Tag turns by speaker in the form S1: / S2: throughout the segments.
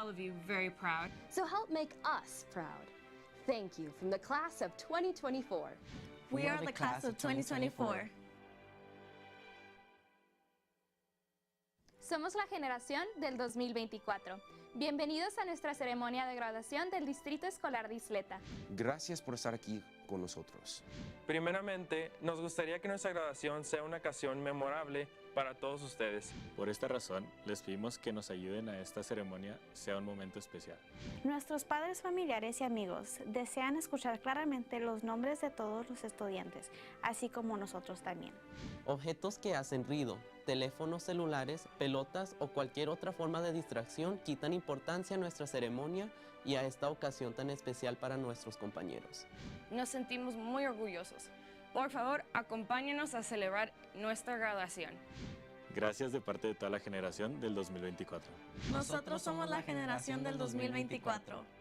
S1: all of you very proud.
S2: So help make us proud. Thank you from the class of 2024.
S3: We are the class of 2024.
S4: Somos la generación del 2024. Bienvenidos a nuestra ceremonia de graduación del Distrito Escolar de Isleta.
S5: Gracias por estar aquí con nosotros.
S6: Primeramente, nos gustaría que nuestra graduación sea una ocasión memorable para todos ustedes.
S7: Por esta razón, les pedimos que nos ayuden a esta ceremonia sea un momento especial.
S3: Nuestros padres, familiares y amigos desean escuchar claramente los nombres de todos los estudiantes, así como nosotros también.
S8: Objetos que hacen ruido, teléfonos celulares, pelotas o cualquier otra forma de distracción quitan importancia a nuestra ceremonia y a esta ocasión tan especial para nuestros compañeros.
S1: Nos sentimos muy orgullosos. Por favor, acompáñenos a celebrar nuestra graduación.
S7: Gracias de parte de toda la generación del 2024.
S3: Nosotros somos la generación del 2024.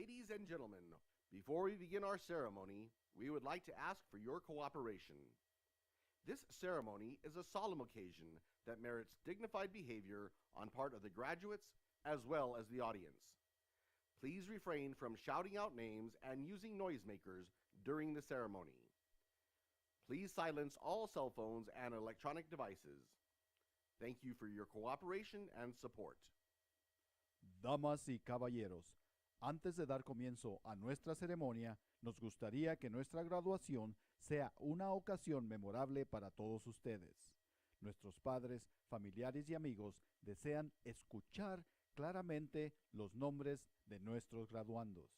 S9: Ladies and gentlemen, before we begin our ceremony, we would like to ask for your cooperation. This ceremony is a solemn occasion that merits dignified behavior on part of the graduates as well as the audience. Please refrain from shouting out names and using noisemakers during the ceremony. Please silence all cell phones and electronic devices. Thank you for your cooperation and support.
S10: Damas y caballeros, antes de dar comienzo a nuestra ceremonia, nos gustaría que nuestra graduación sea una ocasión memorable para todos ustedes. Nuestros padres, familiares y amigos desean escuchar claramente los nombres de nuestros graduandos.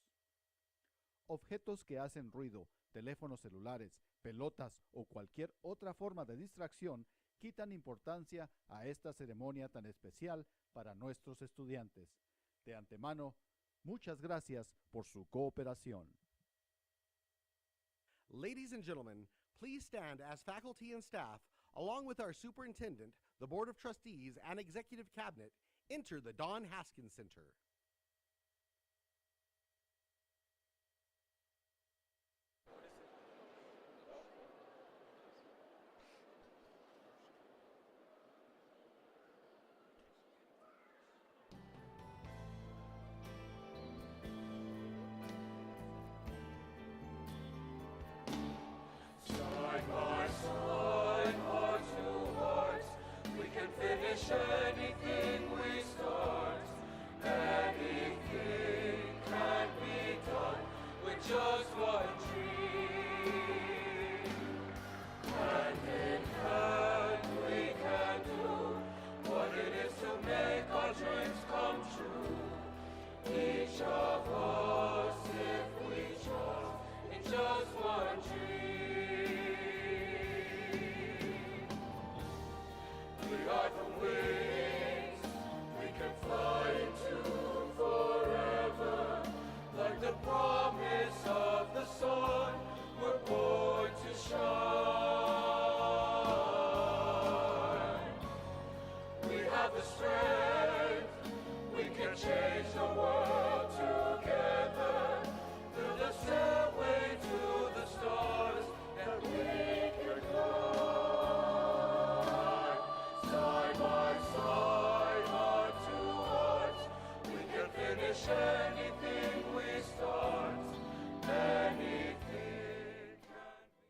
S10: Objetos que hacen ruido, teléfonos celulares, pelotas o cualquier otra forma de distracción quitan importancia a esta ceremonia tan especial para nuestros estudiantes. De antemano, muchas gracias por su cooperación.
S9: Ladies and gentlemen, please stand as faculty and staff, along with our superintendent, the Board of Trustees, and Executive Cabinet, enter the Don Haskins Center.
S11: Side by side, heart to heart, we can finish anything we start. Anything can be done with just one dream. Hand in hand, we can do what it is to make our dreams come true. Each of us, if we trust in just one dream. We are the wings, we can fly into forever. Like the promise of the sun, we're born to shine. We have the strength, we can change the world together. Through the stairway to the stars, and we can fly. Side by side, heart to heart, we can finish anything we start. Anything can be.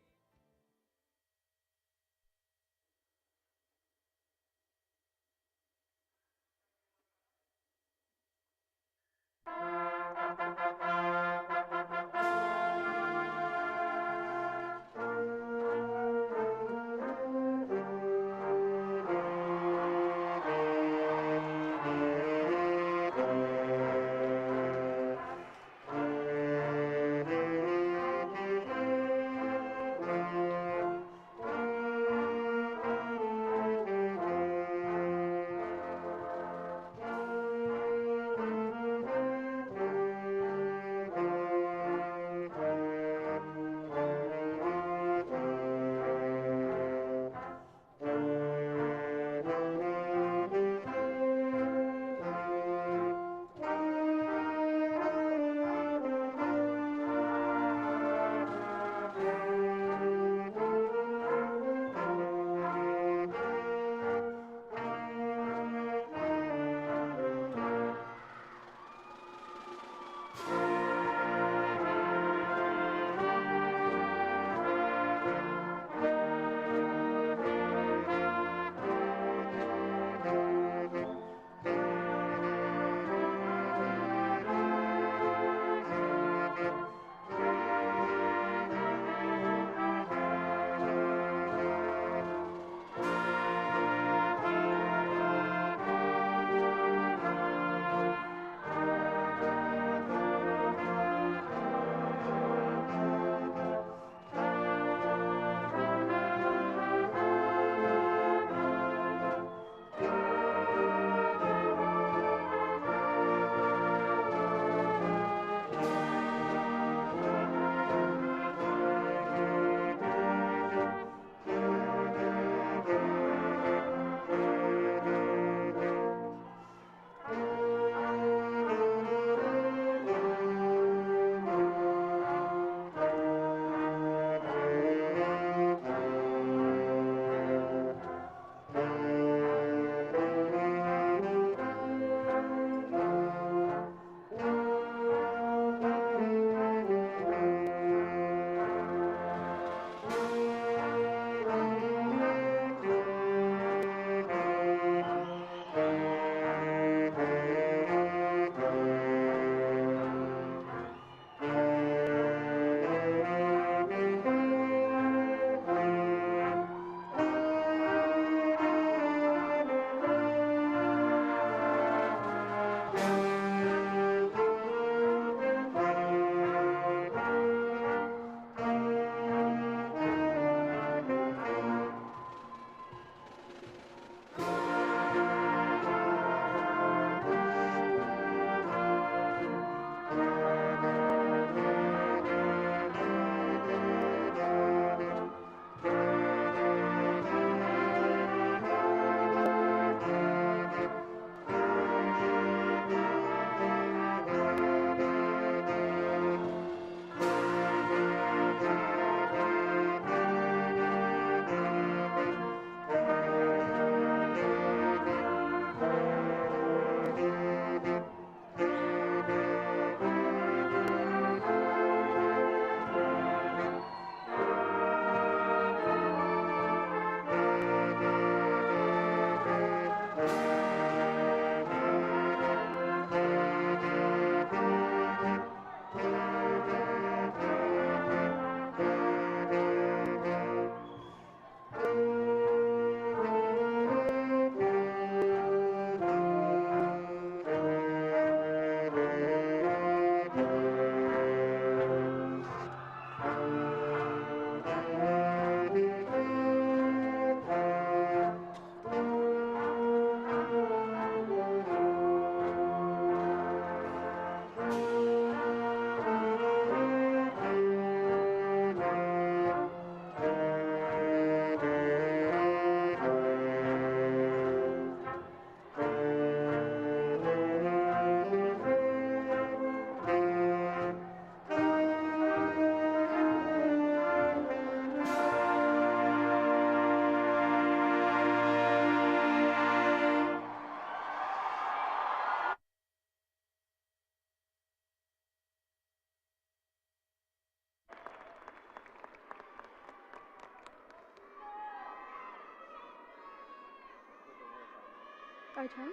S12: Our turn?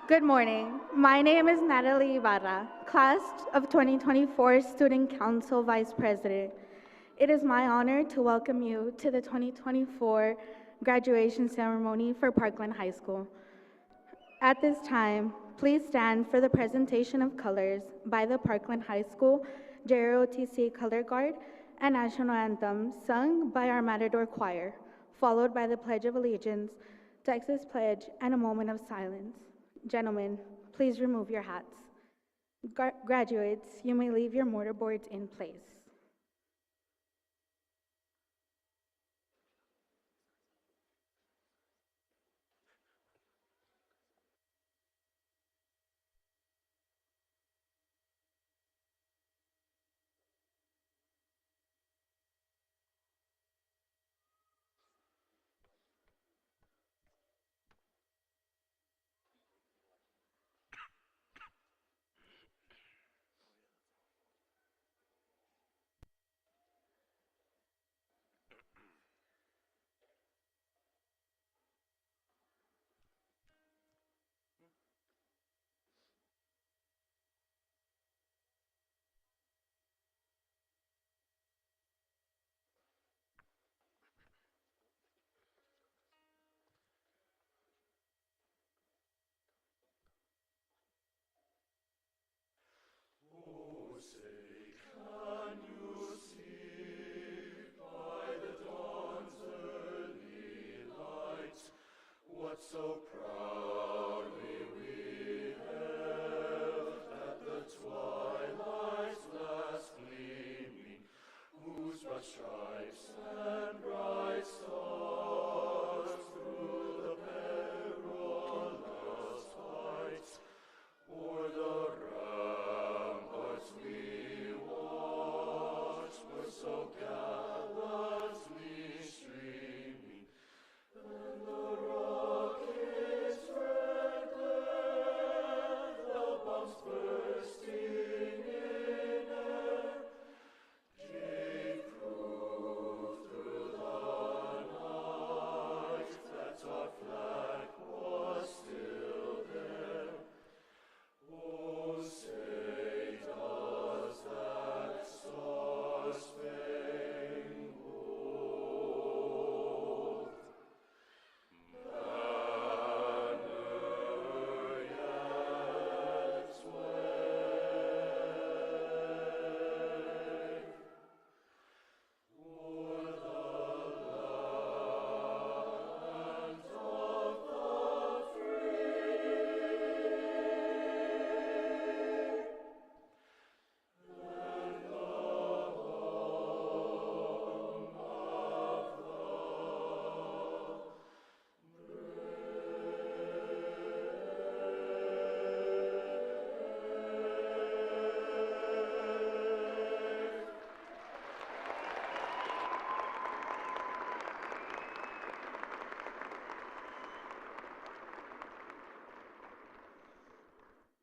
S12: Good morning. My name is Natalie Ibarra, Class of 2024 Student Council Vice President. It is my honor to welcome you to the 2024 graduation ceremony for Parkland High School. At this time, please stand for the presentation of colors by the Parkland High School JROTC Color Guard and National Anthem sung by our Matador Choir, followed by the Pledge of Allegiance, Texas Pledge, and a moment of silence. Gentlemen, please remove your hats. Graduates, you may leave your mortarboards in place.
S11: So proudly we hailed at the twilight's last gleaming, whose broad stripes and bright stars through the perilous heights o'er the ramparts we watched were so gallantly streaming, and the rockets red glare, the bombs bursting in air, gave proof through the night that our flag was still there. Oh, say does that star-spangled banner yet wave o'er the land of the free and the home of the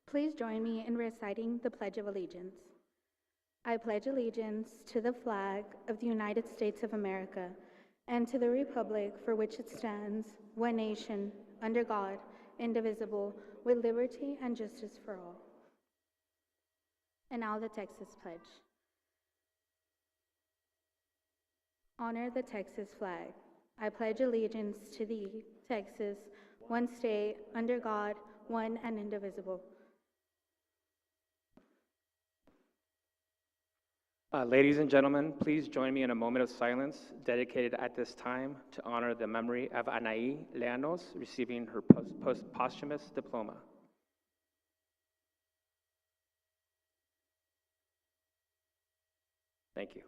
S12: Please join me in reciting the Pledge of Allegiance. I pledge allegiance to the flag of the United States of America and to the republic for which it stands, one nation, under God, indivisible, with liberty and justice for all. And now the Texas Pledge. Honor the Texas flag. I pledge allegiance to thee, Texas, one state, under God, one and indivisible.
S13: Ladies and gentlemen, please join me in a moment of silence dedicated at this time to honor the memory of Anaí Llanos receiving her posthumous diploma. Thank you.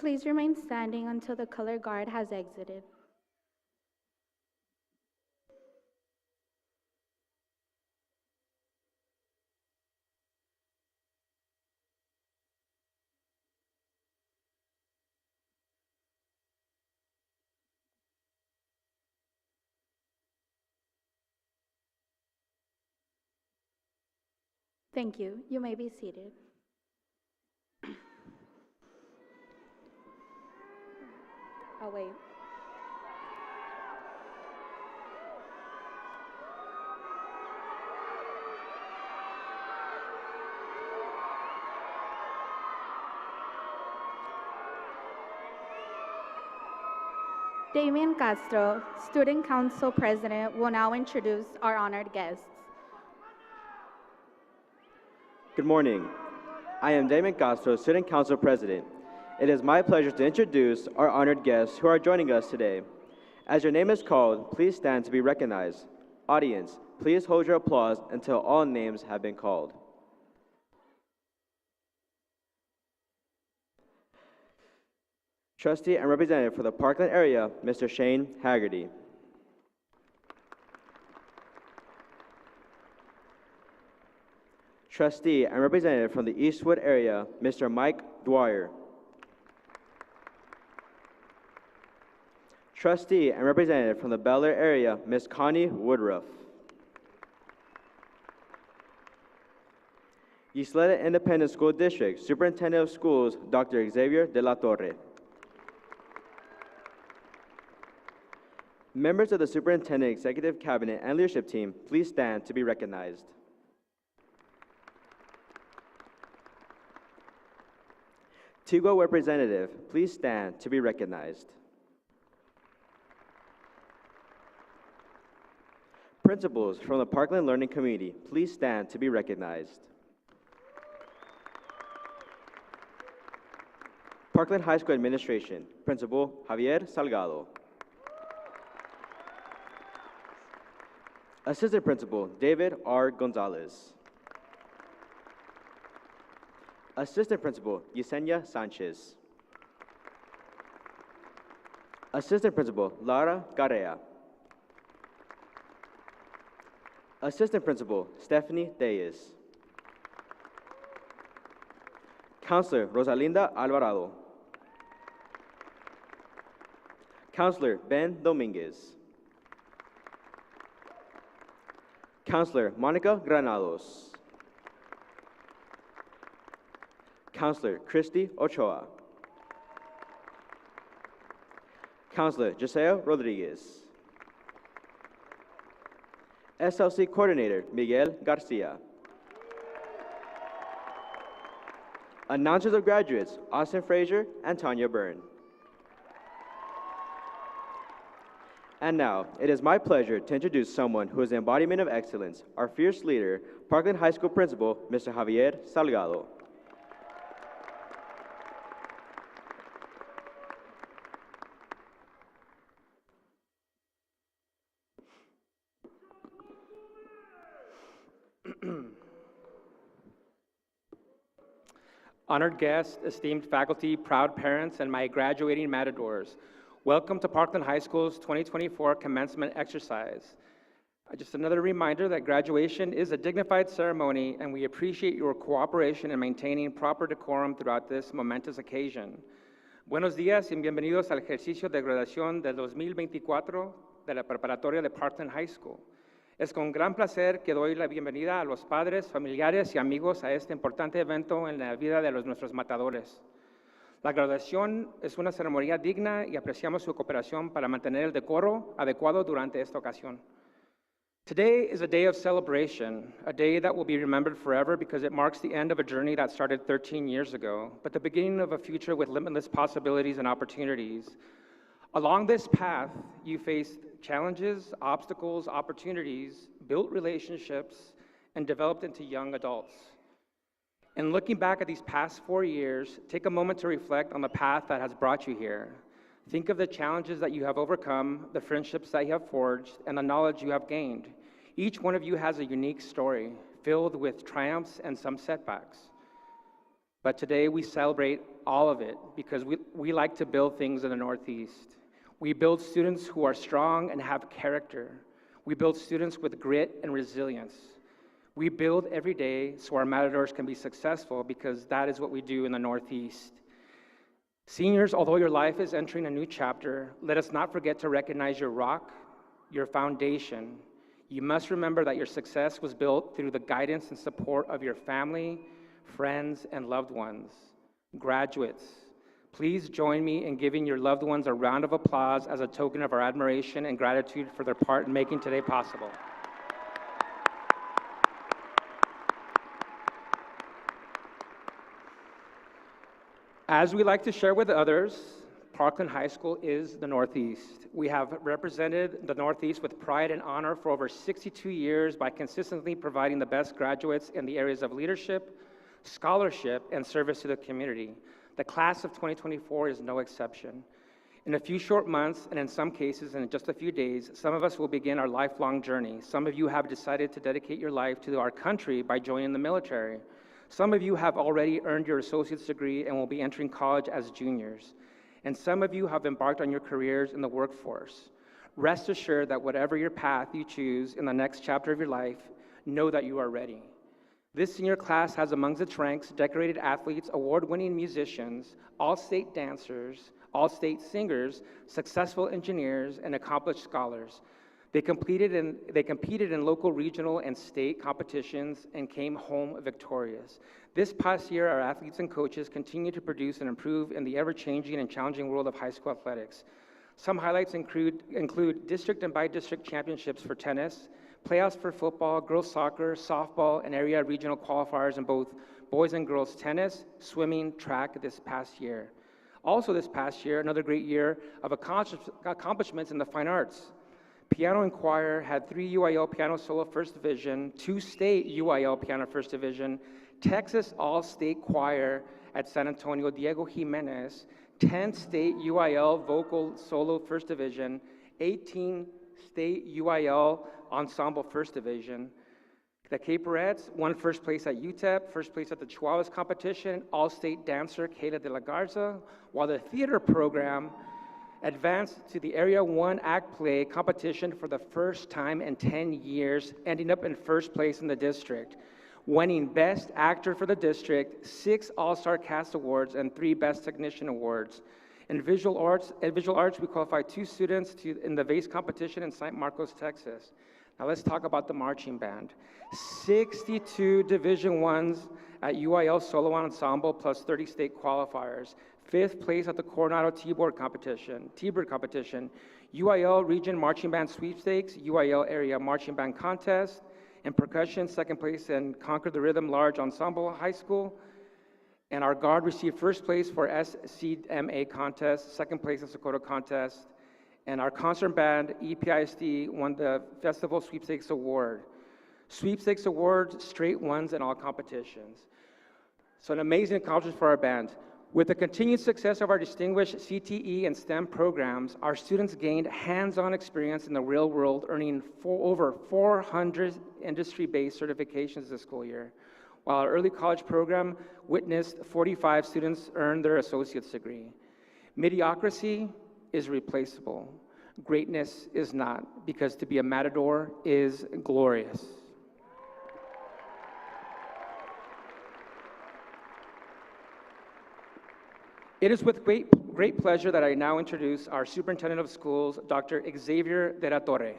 S12: Please remain standing until the color guard has exited. Thank you. You may be seated. Oh, wait. Damian Castro, Student Council President, will now introduce our honored guests.
S14: Good morning. I am Damon Castro, Student Council President. It is my pleasure to introduce our honored guests who are joining us today. As your name is called, please stand to be recognized. Audience, please hold your applause until all names have been called. Trustee and Representative for the Parkland area, Mr. Shane Haggerty. Trustee and Representative from the Eastwood area, Mr. Mike Dwyer. Trustee and Representative from the Bel Air area, Ms. Connie Woodruff. Ysleta Independent School District, Superintendent of Schools, Dr. Xavier de la Torre. Members of the Superintendent Executive Cabinet and Leadership Team, please stand to be recognized. Tigo Representative, please stand to be recognized. Principals from the Parkland Learning Community, please stand to be recognized. Parkland High School Administration, Principal Javier Salgado. Assistant Principal David R. Gonzalez. Assistant Principal Yesenia Sanchez. Assistant Principal Lara Garea. Assistant Principal Stephanie Deyes. Counselor Rosalinda Alvarado. Counselor Ben Dominguez. Counselor Monica Granados. Counselor Christy Ochoa. Counselor Josea Rodriguez. SLC Coordinator Miguel Garcia. Announcers of graduates Austin Frazier and Tanya Byrne. And now, it is my pleasure to introduce someone who is the embodiment of excellence, our fierce leader, Parkland High School Principal, Mr. Javier Salgado.
S13: Honored guests, esteemed faculty, proud parents, and my graduating Matadors, welcome to Parkland High School's 2024 commencement exercise. Just another reminder that graduation is a dignified ceremony, and we appreciate your cooperation in maintaining proper decorum throughout this momentous occasion. Buenos días y bienvenidos al ejercicio de graduación del 2024 de la preparatoria de Parkland High School. Es con gran placer que doy la bienvenida a los padres, familiares y amigos a este importante evento en la vida de nuestros matadores. La graduación es una ceremonia digna y apreciamos su cooperación para mantener el decoro adecuado durante esta ocasión. Today is a day of celebration, a day that will be remembered forever because it marks the end of a journey that started 13 years ago, but the beginning of a future with limitless possibilities and opportunities. Along this path, you faced challenges, obstacles, opportunities, built relationships, and developed into young adults. And looking back at these past 4 years, take a moment to reflect on the path that has brought you here. Think of the challenges that you have overcome, the friendships that you have forged, and the knowledge you have gained. Each one of you has a unique story, filled with triumphs and some setbacks. But today we celebrate all of it because we like to build things in the Northeast. We build students who are strong and have character. We build students with grit and resilience. We build every day so our Matadors can be successful because that is what we do in the Northeast. Seniors, although your life is entering a new chapter, let us not forget to recognize your rock, your foundation. You must remember that your success was built through the guidance and support of your family, friends, and loved ones. Graduates, please join me in giving your loved ones a round of applause as a token of our admiration and gratitude for their part in making today possible. As we like to share with others, Parkland High School is the Northeast. We have represented the Northeast with pride and honor for over 62 years by consistently providing the best graduates in the areas of leadership, scholarship, and service to the community. The class of 2024 is no exception. In a few short months, and in some cases in just a few days, some of us will begin our lifelong journey. Some of you have decided to dedicate your life to our country by joining the military. Some of you have already earned your associate's degree and will be entering college as juniors. And some of you have embarked on your careers in the workforce. Rest assured that whatever your path you choose in the next chapter of your life, know that you are ready. This senior class has amongst its ranks decorated athletes, award-winning musicians, all-state dancers, all-state singers, successful engineers, and accomplished scholars. They competed in local, regional, and state competitions and came home victorious. This past year, our athletes and coaches continue to produce and improve in the ever-changing and challenging world of high school athletics. Some highlights include district and by-district championships for tennis, playoffs for football, girls soccer, softball, and area regional qualifiers in both boys and girls tennis, swimming, track this past year. Also this past year, another great year of accomplishments in the fine arts. Piano and choir had 3 UIL Piano Solo First Division, 2 state UIL Piano First Division, Texas All-State Choir at San Antonio, Diego Jimenez, 10 state UIL Vocal Solo First Division, 18 state UIL Ensemble First Division. The Caperettes won first place at UTEP, first place at the Chihuahuas competition, all-state dancer Kayla de la Garza, while the theater program advanced to the Area 1 Act Play competition for the first time in 10 years, ending up in first place in the district, winning Best Actor for the district, 6 All-Star Cast Awards, and 3 Best Technician Awards. In visual arts, we qualified 2 students in the VASE competition in San Marcos, Texas. Now let's talk about the marching band. 62 Division I's at UIL Solo Ensemble plus 30 state qualifiers. 5th place at the Coronado T-Bird competition, UIL Region Marching Band Sweepstakes, UIL Area Marching Band Contest, and percussion, 2nd place in Conquer the Rhythm Large Ensemble High School. And our guard received 1st place for SCMA contest, 2nd place at Socorro contest. And our concert band, EPISD, won the Festival Sweepstakes Award. Sweepstakes Awards, straight ones in all competitions. So an amazing accomplishment for our band. With the continued success of our distinguished CTE and STEM programs, our students gained hands-on experience in the real world, earning over 400 industry-based certifications this school year, while our early college program witnessed 45 students earn their associate's degree. Mediocrity is replaceable. Greatness is not, because to be a Matador is glorious. It is with great pleasure that I now introduce our Superintendent of Schools, Dr. Xavier de la Torre.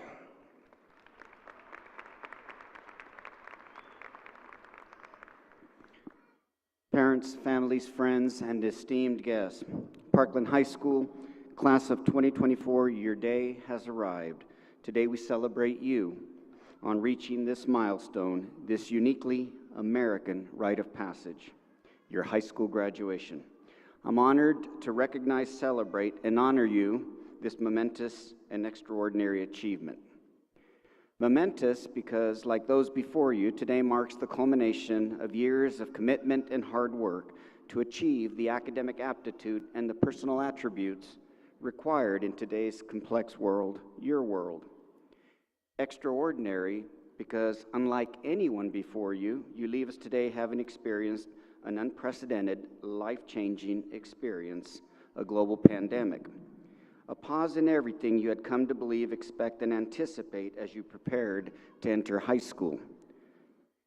S15: Parents, families, friends, and esteemed guests, Parkland High School, class of 2024, your day has arrived. Today we celebrate you on reaching this milestone, this uniquely American rite of passage, your high school graduation. I'm honored to recognize, celebrate, and honor you this momentous and extraordinary achievement. Momentous because, like those before you, today marks the culmination of years of commitment and hard work to achieve the academic aptitude and the personal attributes required in today's complex world, your world. Extraordinary because, unlike anyone before you, you leave us today having experienced an unprecedented, life-changing experience, a global pandemic. A pause in everything you had come to believe, expect, and anticipate as you prepared to enter high school.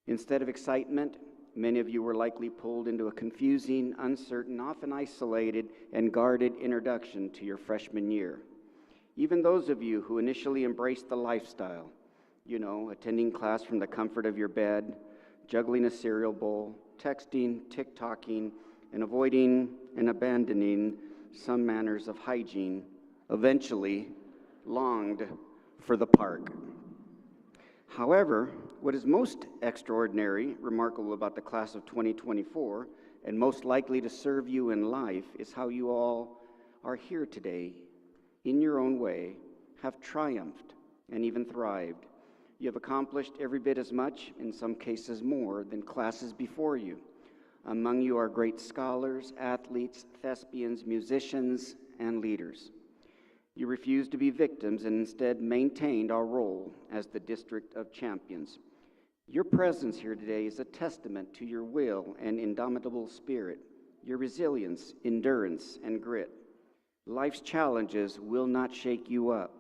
S15: Instead of excitement, many of you were likely pulled into a confusing, uncertain, often isolated, and guarded introduction to your freshman year. Even those of you who initially embraced the lifestyle, You know, attending class from the comfort of your bed, juggling a cereal bowl, texting, TikToking, and avoiding and abandoning some manners of hygiene, eventually longed for the park. However, what is most extraordinary, remarkable about the class of 2024, and most likely to serve you in life is how you all are here today, in your own way, have triumphed and even thrived. You have accomplished every bit as much, in some cases more, than classes before you. Among you are great scholars, athletes, thespians, musicians, and leaders. You refused to be victims and instead maintained our role as the District of Champions. Your presence here today is a testament to your will and indomitable spirit, your resilience, endurance, and grit. Life's challenges will not shake you up.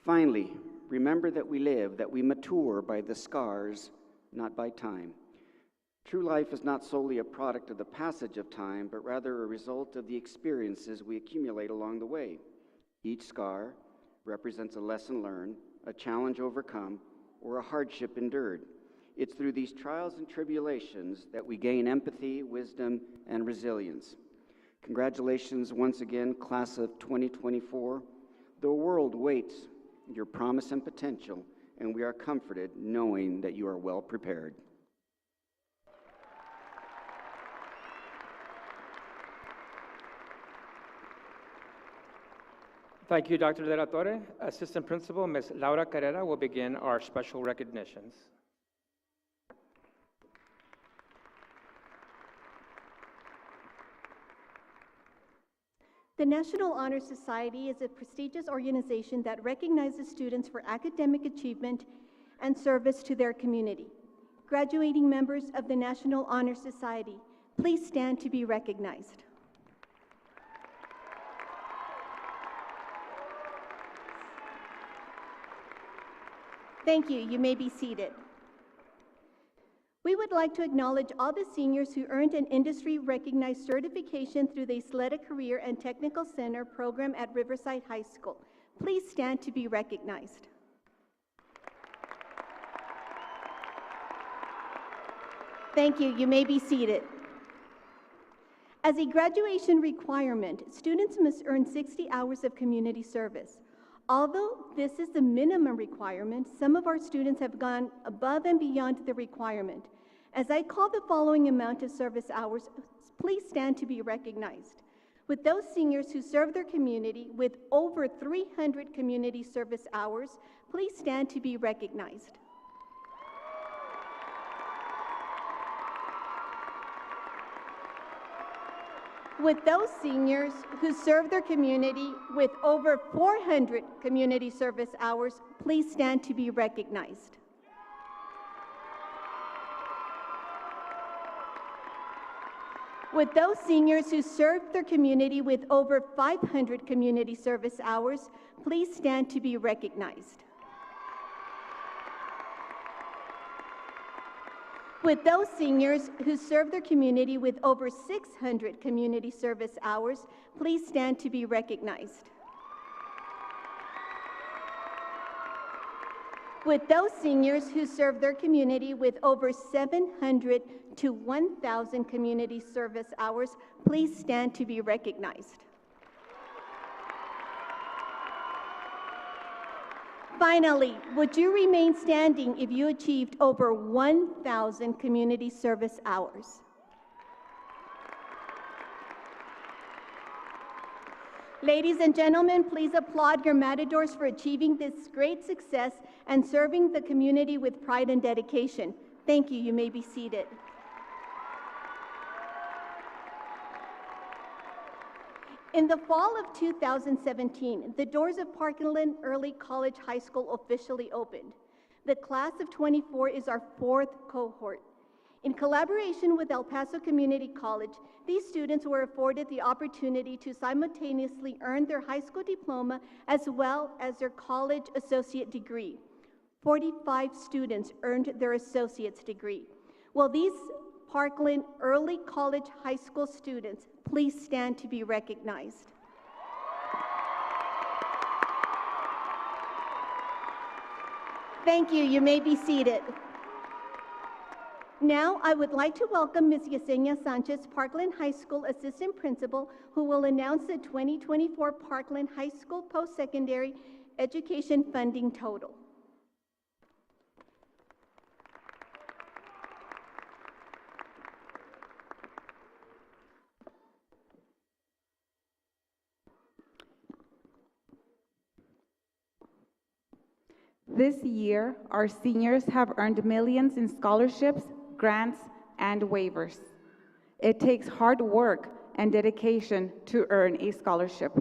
S15: Finally, remember that we live, that we mature by the scars, not by time. True life is not solely a product of the passage of time, but rather a result of the experiences we accumulate along the way. Each scar represents a lesson learned, a challenge overcome, or a hardship endured. It's through these trials and tribulations that we gain empathy, wisdom, and resilience. Congratulations once again, class of 2024. The world waits your promise and potential, and we are comforted knowing that you are well prepared.
S13: Thank you, Dr. De La Torre. Assistant Principal, Ms. Laura Carrera, will begin our special recognitions.
S16: The National Honor Society is a prestigious organization that recognizes students for academic achievement and service to their community. Graduating members of the National Honor Society, please stand to be recognized. Thank you. You may be seated. We would like to acknowledge all the seniors who earned an industry-recognized certification through the Isleta Career and Technical Center program at Riverside High School. Please stand to be recognized. Thank you. You may be seated. As a graduation requirement, students must earn 60 hours of community service. Although this is the minimum requirement, some of our students have gone above and beyond the requirement. As I call the following amount of service hours, please stand to be recognized. With those seniors who serve their community with over 300 community service hours, please stand to be recognized. With those seniors who serve their community with over 400 community service hours, please stand to be recognized. With those seniors who serve their community with over 500 community service hours, please stand to be recognized. With those seniors who serve their community with over 600 community service hours, please stand to be recognized. With those seniors who serve their community with over 700 to 1,000 community service hours, please stand to be recognized. Finally, would you remain standing if you achieved over 1,000 community service hours? Ladies and gentlemen, please applaud your Matadors for achieving this great success and serving the community with pride and dedication. Thank you. You may be seated. In the fall of 2017, the doors of Parkland Early College High School officially opened. The class of 24 is our 4th cohort. In collaboration with El Paso Community College, these students were afforded the opportunity to simultaneously earn their high school diploma as well as their college associate degree. 45 students earned their associate's degree. Will these Parkland Early College High School students please stand to be recognized? Thank you. You may be seated. Now, I would like to welcome Ms. Yesenia Sanchez, Parkland High School Assistant Principal, who will announce the 2024 Parkland High School Post-Secondary Education Funding Total.
S17: This year, our seniors have earned millions in scholarships, grants, and waivers. It takes hard work and dedication to earn a scholarship.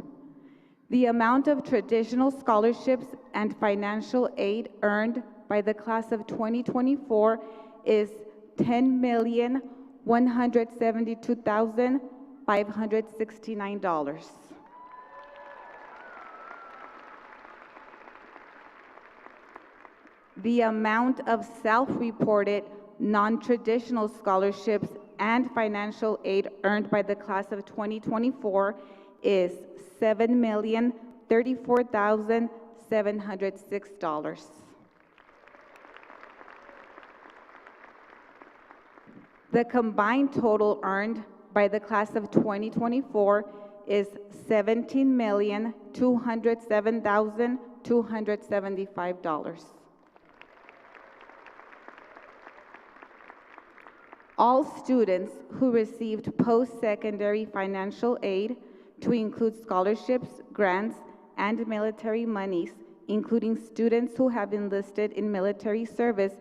S17: The amount of traditional scholarships and financial aid earned by the class of 2024 is $10,172,569. The amount of self-reported non-traditional scholarships and financial aid earned by the class of 2024 is $7,034,706. The combined total earned by the class of 2024 is $17,207,275. All students who received post-secondary financial aid, to include scholarships, grants, and military monies, including students who have enlisted in military service,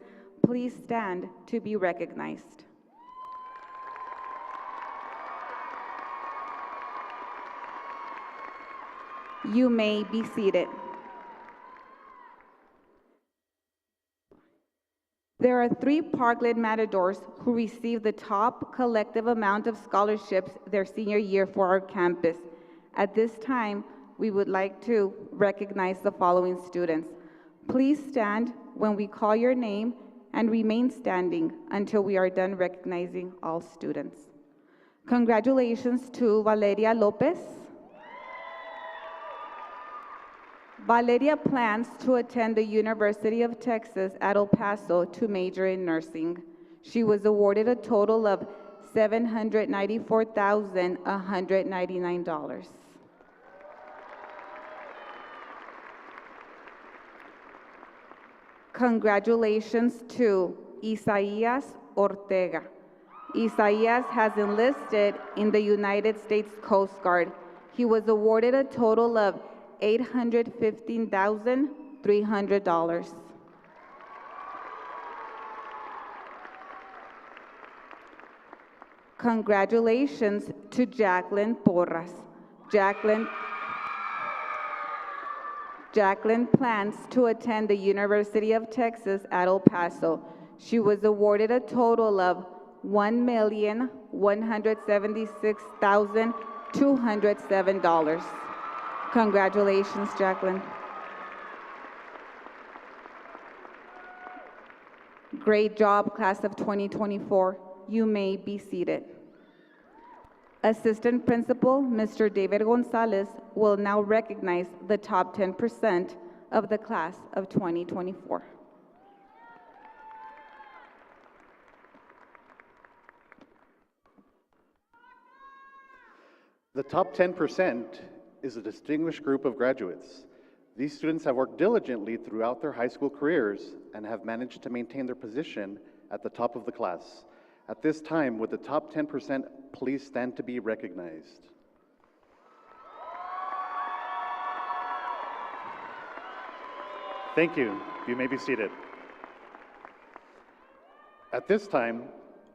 S17: please stand to be recognized. You may be seated. There are 3 Parkland Matadors who received the top collective amount of scholarships their senior year for our campus. At this time, we would like to recognize the following students. Please stand when we call your name and remain standing until we are done recognizing all students. Congratulations to Valeria Lopez. Valeria plans to attend the University of Texas at El Paso to major in nursing. She was awarded a total of $794,199. Congratulations to Isaías Ortega. Isaías has enlisted in the United States Coast Guard. He was awarded a total of $815,300. Congratulations to Jacqueline Porras. Jacqueline plans to attend the University of Texas at El Paso. She was awarded a total of $1,176,207. Congratulations, Jacqueline. Great job, class of 2024. You may be seated. Assistant Principal, Mr. David Gonzalez, will now recognize the top 10% of the class of 2024.
S10: The top 10% is a distinguished group of graduates. These students have worked diligently throughout their high school careers and have managed to maintain their position at the top of the class. At this time, would the top 10% please stand to be recognized? Thank you. You may be seated. At this time,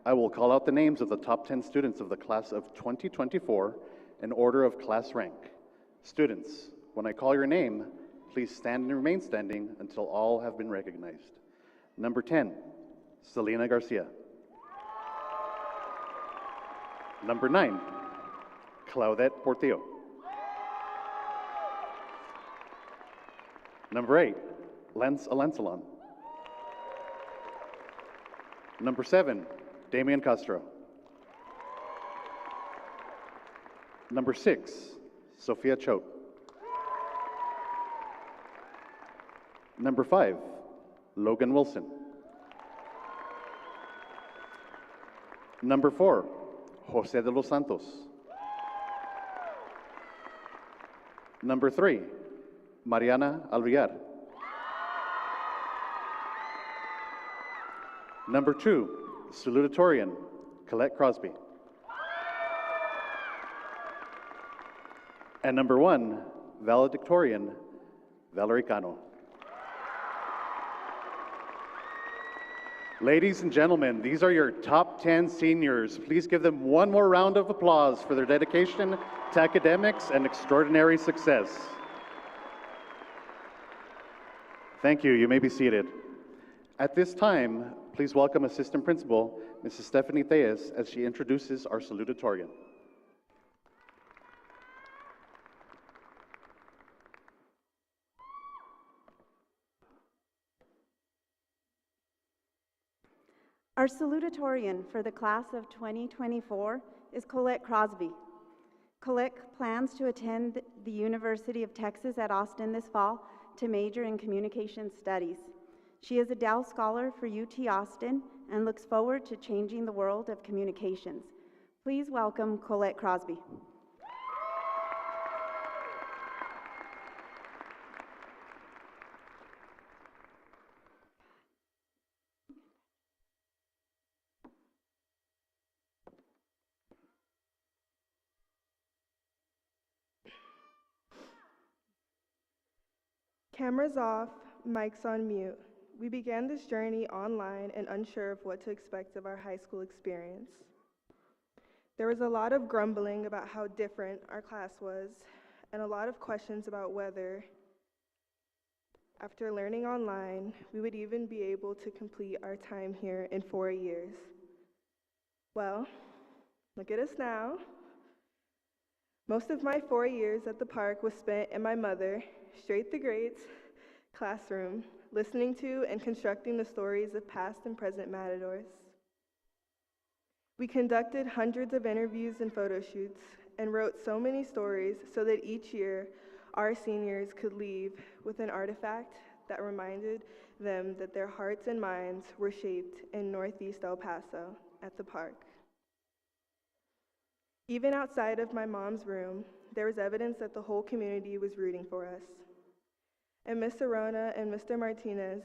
S10: I will call out the names of the top 10 students of the class of 2024 in order of class rank. Students, when I call your name, please stand and remain standing until all have been recognized. Number 10, Selena Garcia. Number 9, Claudette Portillo. Number 8, Lance Alensalon. Number 7, Damian Castro. Number 6, Sophia Choate. Number 5, Logan Wilson. Number 4, Jose de los Santos. Number 3, Mariana Alviar. Number 2, Salutatorian, Colette Crosby. And number 1, Valedictorian, Valerie Cano. Ladies and gentlemen, these are your top 10 seniors. Please give them one more round of applause for their dedication to academics and extraordinary success. Thank you. You may be seated. At this time, please welcome Assistant Principal, Mrs. Stephanie Theus, as she introduces our salutatorian.
S18: Our salutatorian for the class of 2024 is Colette Crosby. Colette plans to attend the University of Texas at Austin this fall to major in communication studies. She is a Dow Scholar for UT Austin and looks forward to changing the world of communications. Please welcome Colette Crosby.
S19: Cameras off, mics on mute. We began this journey online and unsure of what to expect of our high school experience. There was a lot of grumbling about how different our class was, and a lot of questions about whether, after learning online, we would even be able to complete our time here in 4 years. Well, look at us now. Most of my 4 years at the park was spent in my mother, straight the grades, classroom, listening to and constructing the stories of past and present Matadors. We conducted hundreds of interviews and photo shoots and wrote so many stories so that each year our seniors could leave with an artifact that reminded them that their hearts and minds were shaped in Northeast El Paso at the park. Even outside of my mom's room, there was evidence that the whole community was rooting for us. And Ms. Arona and Mr. Martinez,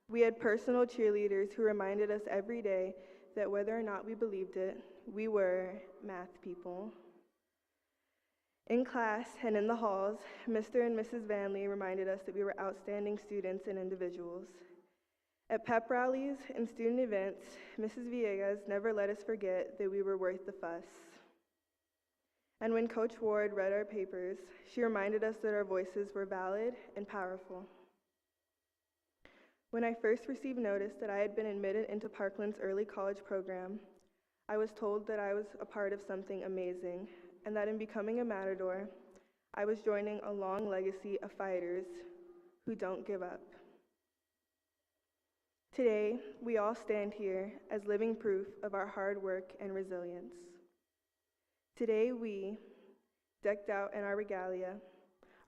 S19: we had personal cheerleaders who reminded us every day that whether or not we believed it, we were math people. In class and in the halls, Mr. and Mrs. Vanley reminded us that we were outstanding students and individuals. At pep rallies and student events, Mrs. Villegas never let us forget that we were worth the fuss. And when Coach Ward read our papers, she reminded us that our voices were valid and powerful. When I first received notice that I had been admitted into Parkland's early college program, I was told that I was a part of something amazing, and that in becoming a Matador, I was joining a long legacy of fighters who don't give up. Today, we all stand here as living proof of our hard work and resilience. Today, we, decked out in our regalia,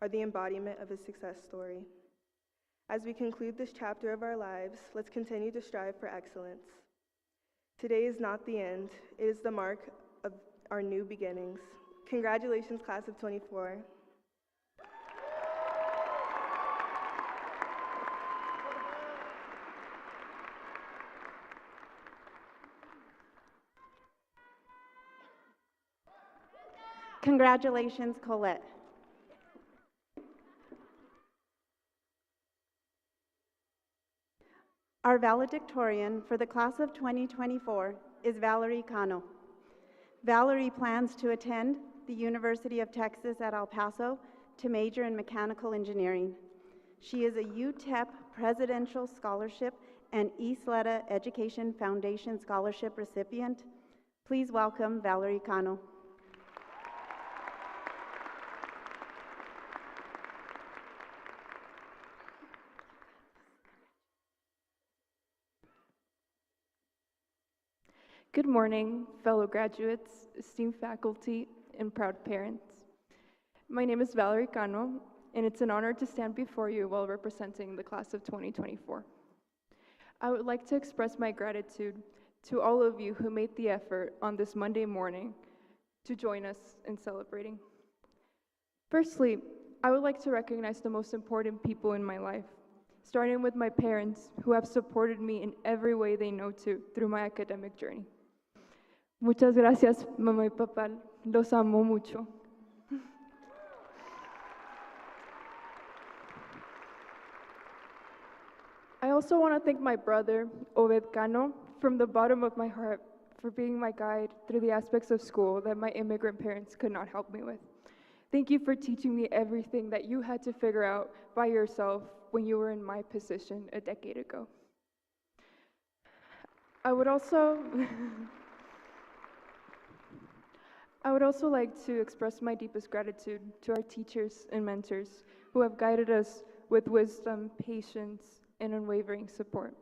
S19: are the embodiment of a success story. As we conclude this chapter of our lives, let's continue to strive for excellence. Today is not the end, it is the mark of our new beginnings. Congratulations, class of 24.
S18: Congratulations, Colette. Our valedictorian for the class of 2024 is Valerie Cano. Valerie plans to attend the University of Texas at El Paso to major in mechanical engineering. She is a UTEP Presidential Scholarship and Isleta Education Foundation Scholarship recipient. Please welcome Valerie Cano.
S20: Good morning, fellow graduates, esteemed faculty, and proud parents. My name is Valerie Cano, and it's an honor to stand before you while representing the class of 2024. I would like to express my gratitude to all of you who made the effort on this Monday morning to join us in celebrating. Firstly, I would like to recognize the most important people in my life, starting with my parents who have supported me in every way they know to through my academic journey. Muchas gracias, mamá y papá. Los amo mucho. I also want to thank my brother, Obed Cano, from the bottom of my heart for being my guide through the aspects of school that my immigrant parents could not help me with. Thank you for teaching me everything that you had to figure out by yourself when you were in my position a decade ago. I would also like to express my deepest gratitude to our teachers and mentors who have guided us with wisdom, patience, and unwavering support.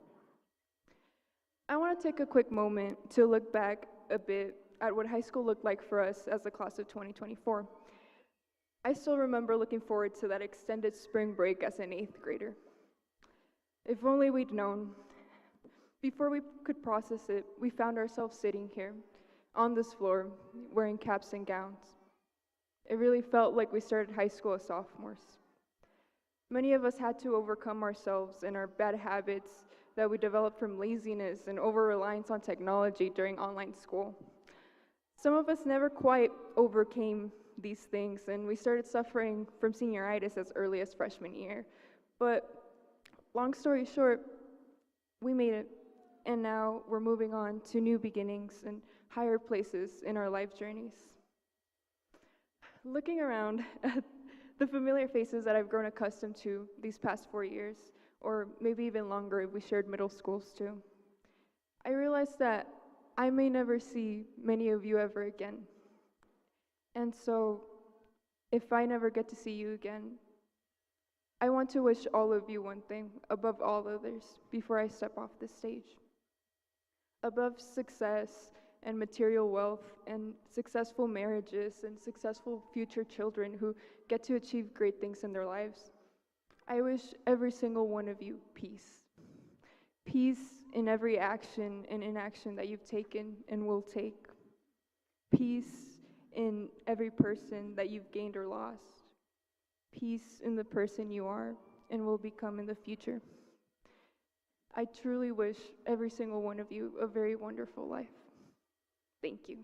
S20: I want to take a quick moment to look back a bit at what high school looked like for us as the class of 2024. I still remember looking forward to that extended spring break as an 8th grader. If only we'd known. Before we could process it, we found ourselves sitting here, on this floor, wearing caps and gowns. It really felt like we started high school as sophomores. Many of us had to overcome ourselves and our bad habits that we developed from laziness and over-reliance on technology during online school. Some of us never quite overcame these things, and we started suffering from senioritis as early as freshman year. But long story short, we made it, and now we're moving on to new beginnings and higher places in our life journeys. Looking around at the familiar faces that I've grown accustomed to these past 4 years, or maybe even longer if we shared middle schools too, I realized that I may never see many of you ever again. And so, if I never get to see you again, I want to wish all of you one thing above all others before I step off this stage. Above success and material wealth and successful marriages and successful future children who get to achieve great things in their lives, I wish every single one of you peace. Peace in every action and inaction that you've taken and will take. Peace in every person that you've gained or lost. Peace in the person you are and will become in the future. I truly wish every single one of you a very wonderful life. Thank you.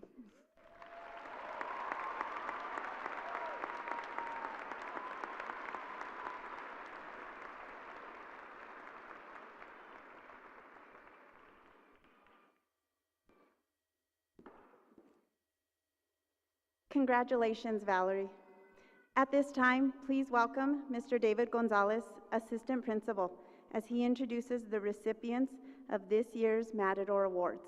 S18: Congratulations, Valerie. At this time, please welcome Mr. David Gonzalez, Assistant Principal, as he introduces the recipients of this year's Matador Awards.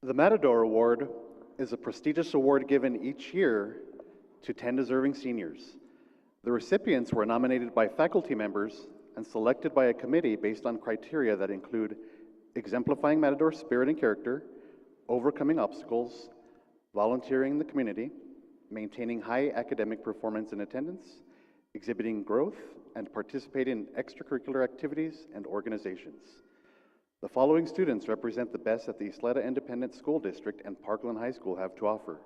S10: The Matador Award is a prestigious award given each year to 10 deserving seniors. The recipients were nominated by faculty members and selected by a committee based on criteria that include exemplifying Matador spirit and character, overcoming obstacles, volunteering in the community, maintaining high academic performance and attendance, exhibiting growth, and participating in extracurricular activities and organizations. The following students represent the best that the Isleta Independent School District and Parkland High School have to offer.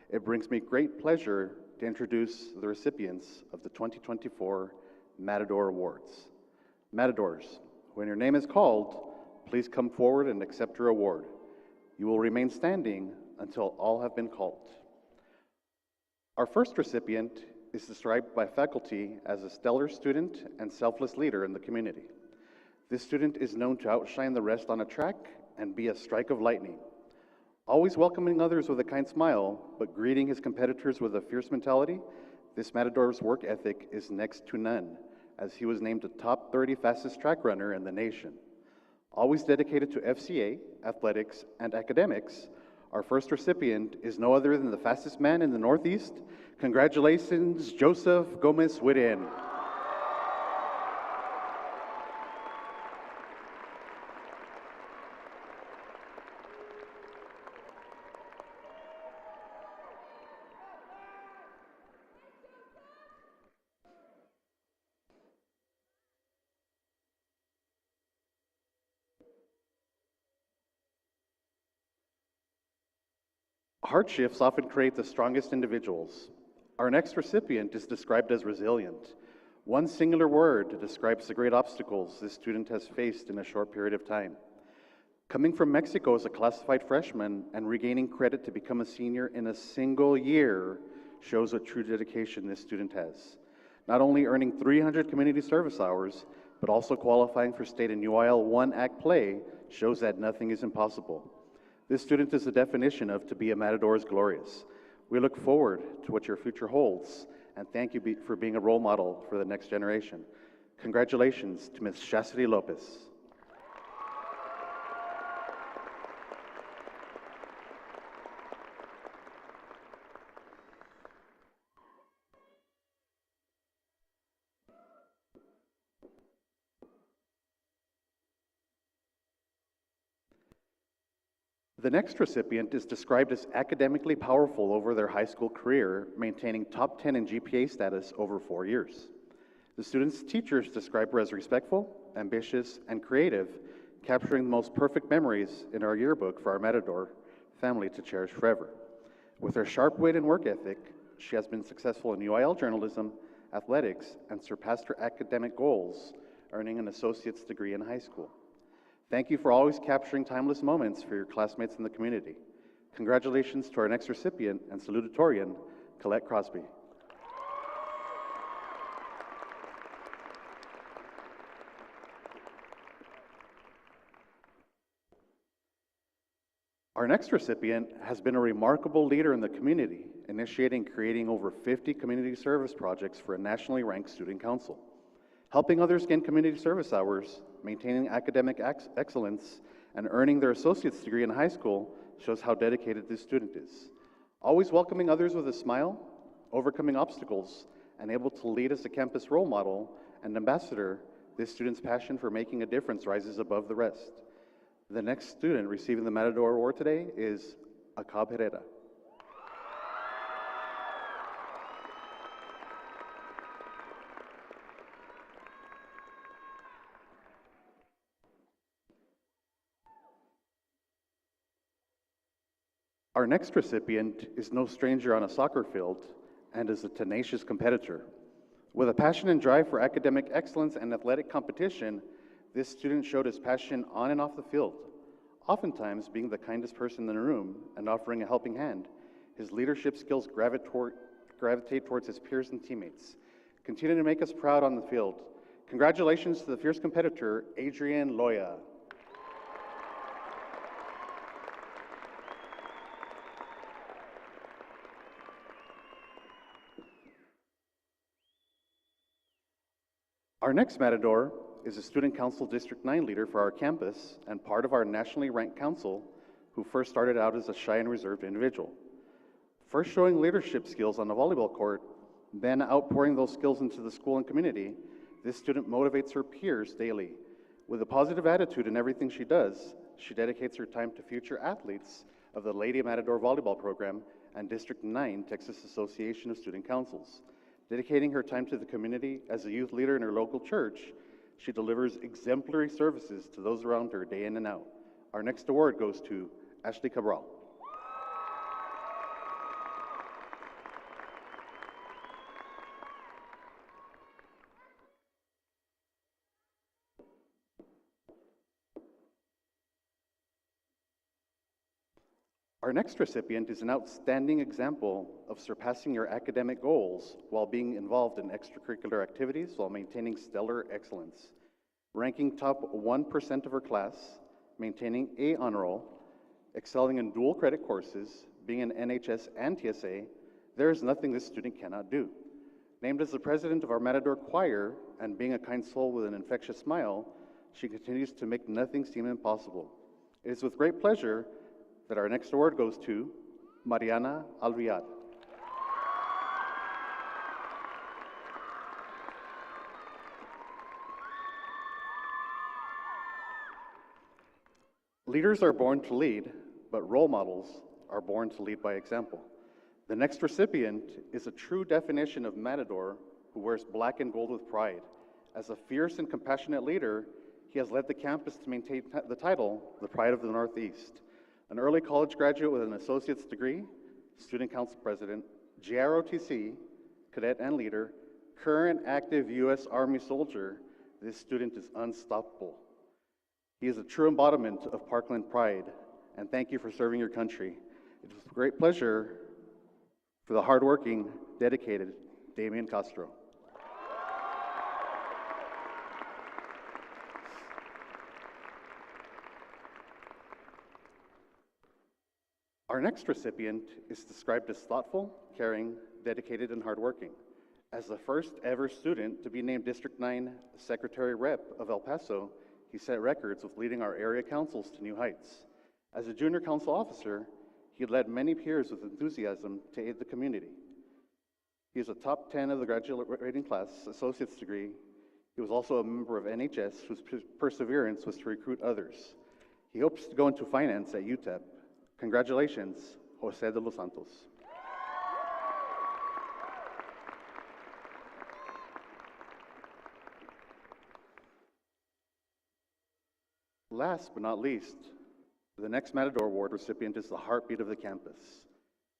S10: It brings me great pleasure to introduce the recipients of the 2024 Matador Awards. Matadors, when your name is called, please come forward and accept your award. You will remain standing until all have been called. Our first recipient is described by faculty as a stellar student and selfless leader in the community. This student is known to outshine the rest on a track and be a strike of lightning. Always welcoming others with a kind smile, but greeting his competitors with a fierce mentality, this Matador's work ethic is next to none, as he was named a top 30 fastest track runner in the nation. Always dedicated to FCA, athletics, and academics, our first recipient is no other than the fastest man in the Northeast. Congratulations, Joseph Gomez Whitten.
S21: Hardships often create the strongest individuals. Our next recipient is described as resilient. One singular word describes the great obstacles this student has faced in a short period of time. Coming from Mexico as a classified freshman and regaining credit to become a senior in a single year shows what true dedication this student has. Not only earning 300 community service hours, but also qualifying for state and UIL 1 Act play shows that nothing is impossible. This student is the definition of to be a Matador is glorious. We look forward to what your future holds, and thank you for being a role model for the next generation. Congratulations to Ms. Chastity Lopez. The next recipient is described as academically powerful over their high school career, maintaining top 10 in GPA status over 4 years. The student's teachers describe her as respectful, ambitious, and creative, capturing the most perfect memories in our yearbook for our Matador family to cherish forever. With her sharp wit and work ethic, she has been successful in UIL journalism, athletics, and surpassed her academic goals, earning an associate's degree in high school. Thank you for always capturing timeless moments for your classmates in the community. Congratulations to our next recipient and salutatorian, Colette Crosby. Our next recipient has been a remarkable leader in the community, initiating and creating over 50 community service projects for a nationally ranked student council. Helping others gain community service hours, maintaining academic excellence, and earning their associate's degree in high school shows how dedicated this student is. Always welcoming others with a smile, overcoming obstacles, and able to lead as a campus role model and ambassador, this student's passion for making a difference rises above the rest. The next student receiving the Matador Award today is Acab Herrera. Our next recipient is no stranger on a soccer field and is a tenacious competitor. With a passion and drive for academic excellence and athletic competition, this student showed his passion on and off the field, oftentimes being the kindest person in the room and offering a helping hand. His leadership skills gravitate towards his peers and teammates. Continue to make us proud on the field. Congratulations to the fierce competitor, Adrian Loya. Our next Matador is a Student Council District 9 leader for our campus and part of our nationally ranked council who first started out as a shy and reserved individual. First showing leadership skills on the volleyball court, then outpouring those skills into the school and community, this student motivates her peers daily. With a positive attitude in everything she does, she dedicates her time to future athletes of the Lady Matador Volleyball Program and District 9 Texas Association of Student Councils. Dedicating her time to the community as a youth leader in her local church, she delivers exemplary services to those around her day in and out. Our next award goes to Ashley Cabral. Our next recipient is an outstanding example of surpassing your academic goals while being involved in extracurricular activities while maintaining stellar excellence. Ranking top 1% of her class, maintaining A honor roll, excelling in dual credit courses, being an NHS and TSA, there is nothing this student cannot do. Named as the president of our Matador Choir and being a kind soul with an infectious smile, she continues to make nothing seem impossible. It is with great pleasure that our next award goes to Mariana Alviad. Leaders are born to lead, but role models are born to lead by example. The next recipient is a true definition of Matador who wears black and gold with pride. As a fierce and compassionate leader, he has led the campus to maintain the title, the Pride of the Northeast. an early college graduate with an associate's degree, student council president, GROTC, cadet and leader, current active U.S. Army soldier, this student is unstoppable. He is a true embodiment of Parkland pride, and thank you for serving your country. It is a great pleasure for the hardworking, dedicated Damian Castro. Our next recipient is described as thoughtful, caring, dedicated, and hardworking. As the first ever student to be named District 9 Secretary Rep of El Paso, he set records with leading our area councils to new heights. As a junior council officer, he led many peers with enthusiasm to aid the community. He is a top 10 of the graduating class, associate's degree. He was also a member of NHS, whose perseverance was to recruit others. He hopes to go into finance at UTEP. Congratulations, Jose de los Santos. Last but not least, the next Matador Award recipient is the heartbeat of the campus.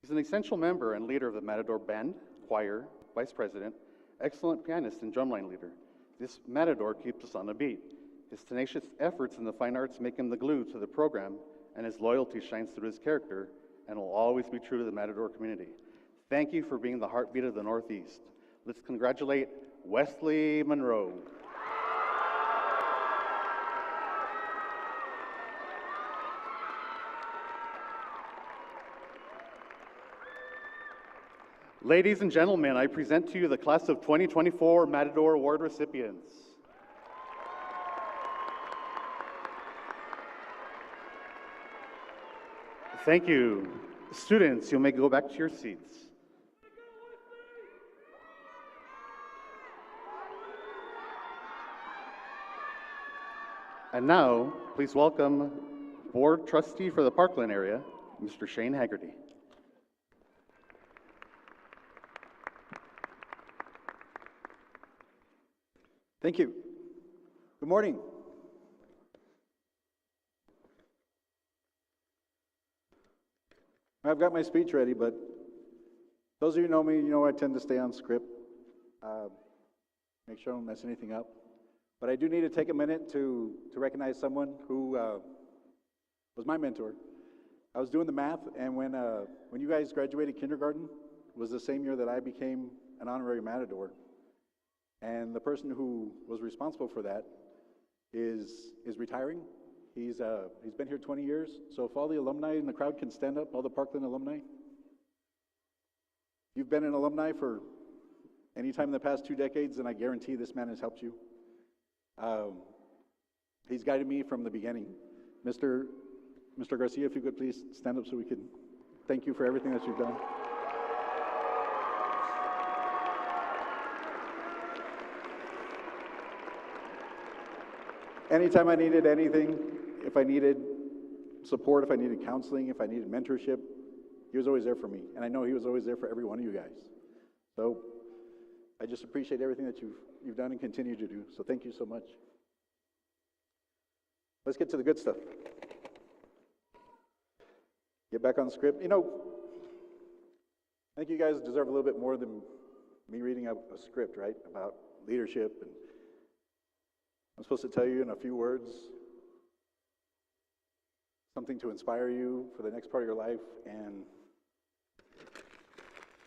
S21: He's an essential member and leader of the Matador Band, choir, vice president, excellent pianist and drumline leader. This Matador keeps us on the beat. His tenacious efforts in the fine arts make him the glue to the program, and his loyalty shines through his character and will always be true to the Matador community. Thank you for being the heartbeat of the Northeast. Let's congratulate Wesley Monroe. Ladies and gentlemen, I present to you the class of 2024 Matador Award recipients. Thank you. Students, you may go back to your seats. And now, please welcome Board Trustee for the Parkland area, Mr. Shane Haggerty.
S2: Thank you. Good morning. I've got my speech ready, but those of you who know me, you know I tend to stay on script, make sure I don't mess anything up. But I do need to take a minute to recognize someone who was my mentor. I was doing the math, and when you guys graduated kindergarten, was the same year that I became an honorary Matador. And the person who was responsible for that is retiring. He's been here 20 years, so if all the alumni in the crowd can stand up, all the Parkland alumni. You've been an alumni for any time in the past 2 decades, and I guarantee this man has helped you. He's guided me from the beginning. Mr. Garcia, if you could please stand up so we can thank you for everything that you've done. Anytime I needed anything, if I needed support, if I needed counseling, if I needed mentorship, he was always there for me. And I know he was always there for every one of you guys. So I just appreciate everything that you've done and continue to do. So thank you so much. Let's get to the good stuff. Get back on script. You know, I think you guys deserve a little bit more than me reading a script, right? About leadership. And I'm supposed to tell you in a few words something to inspire you for the next part of your life, and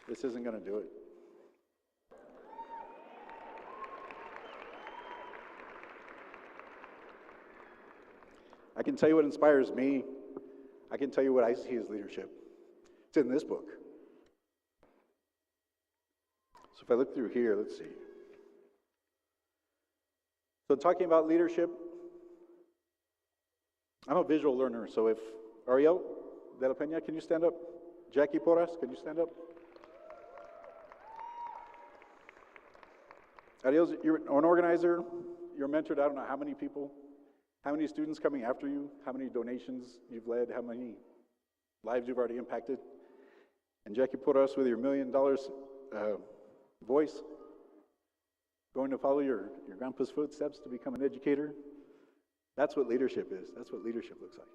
S2: this isn't going to do it. I can tell you what inspires me. I can tell you what I see as leadership. It's in this book. So if I look through here, let's see. So talking about leadership, I'm a visual learner, so if Ariel de la Peña, can you stand up? Jackie Porras, can you stand up? Ariel, you're an organizer, you're mentored, I don't know how many people, how many students coming after you, how many donations you've led, how many lives you've already impacted. And Jackie Porras, with your $1 million voice, going to follow your grandpa's footsteps to become an educator. That's what leadership is. That's what leadership looks like.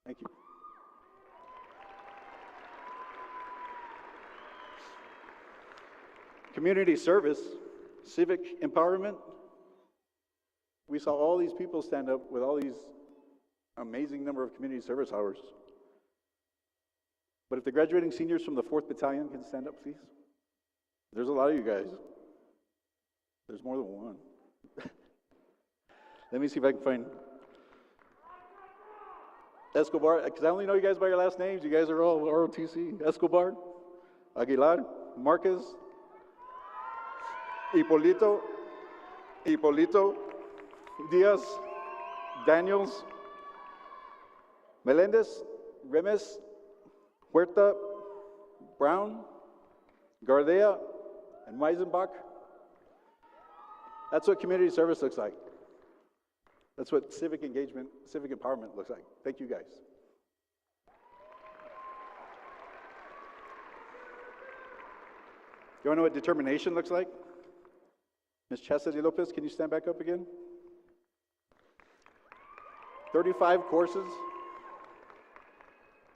S2: Thank you. Community service, civic empowerment. We saw all these people stand up with all these amazing number of community service hours. But if the graduating seniors from the 4th Battalion can stand up, please. There's a lot of you guys. There's more than one. Let me see if I can find Escobar, because I only know you guys by your last names. You guys are all ROTC. Escobar, Aguilar, Marquez, Hipólito, Diaz, Daniels, Melendez, Remes, Huerta, Brown, Gardea, and Weisenbach. That's what community service looks like. That's what civic engagement, civic empowerment looks like. Thank you guys. You want to know what determination looks like? Ms. Chastity Lopez, can you stand back up again? 35 courses.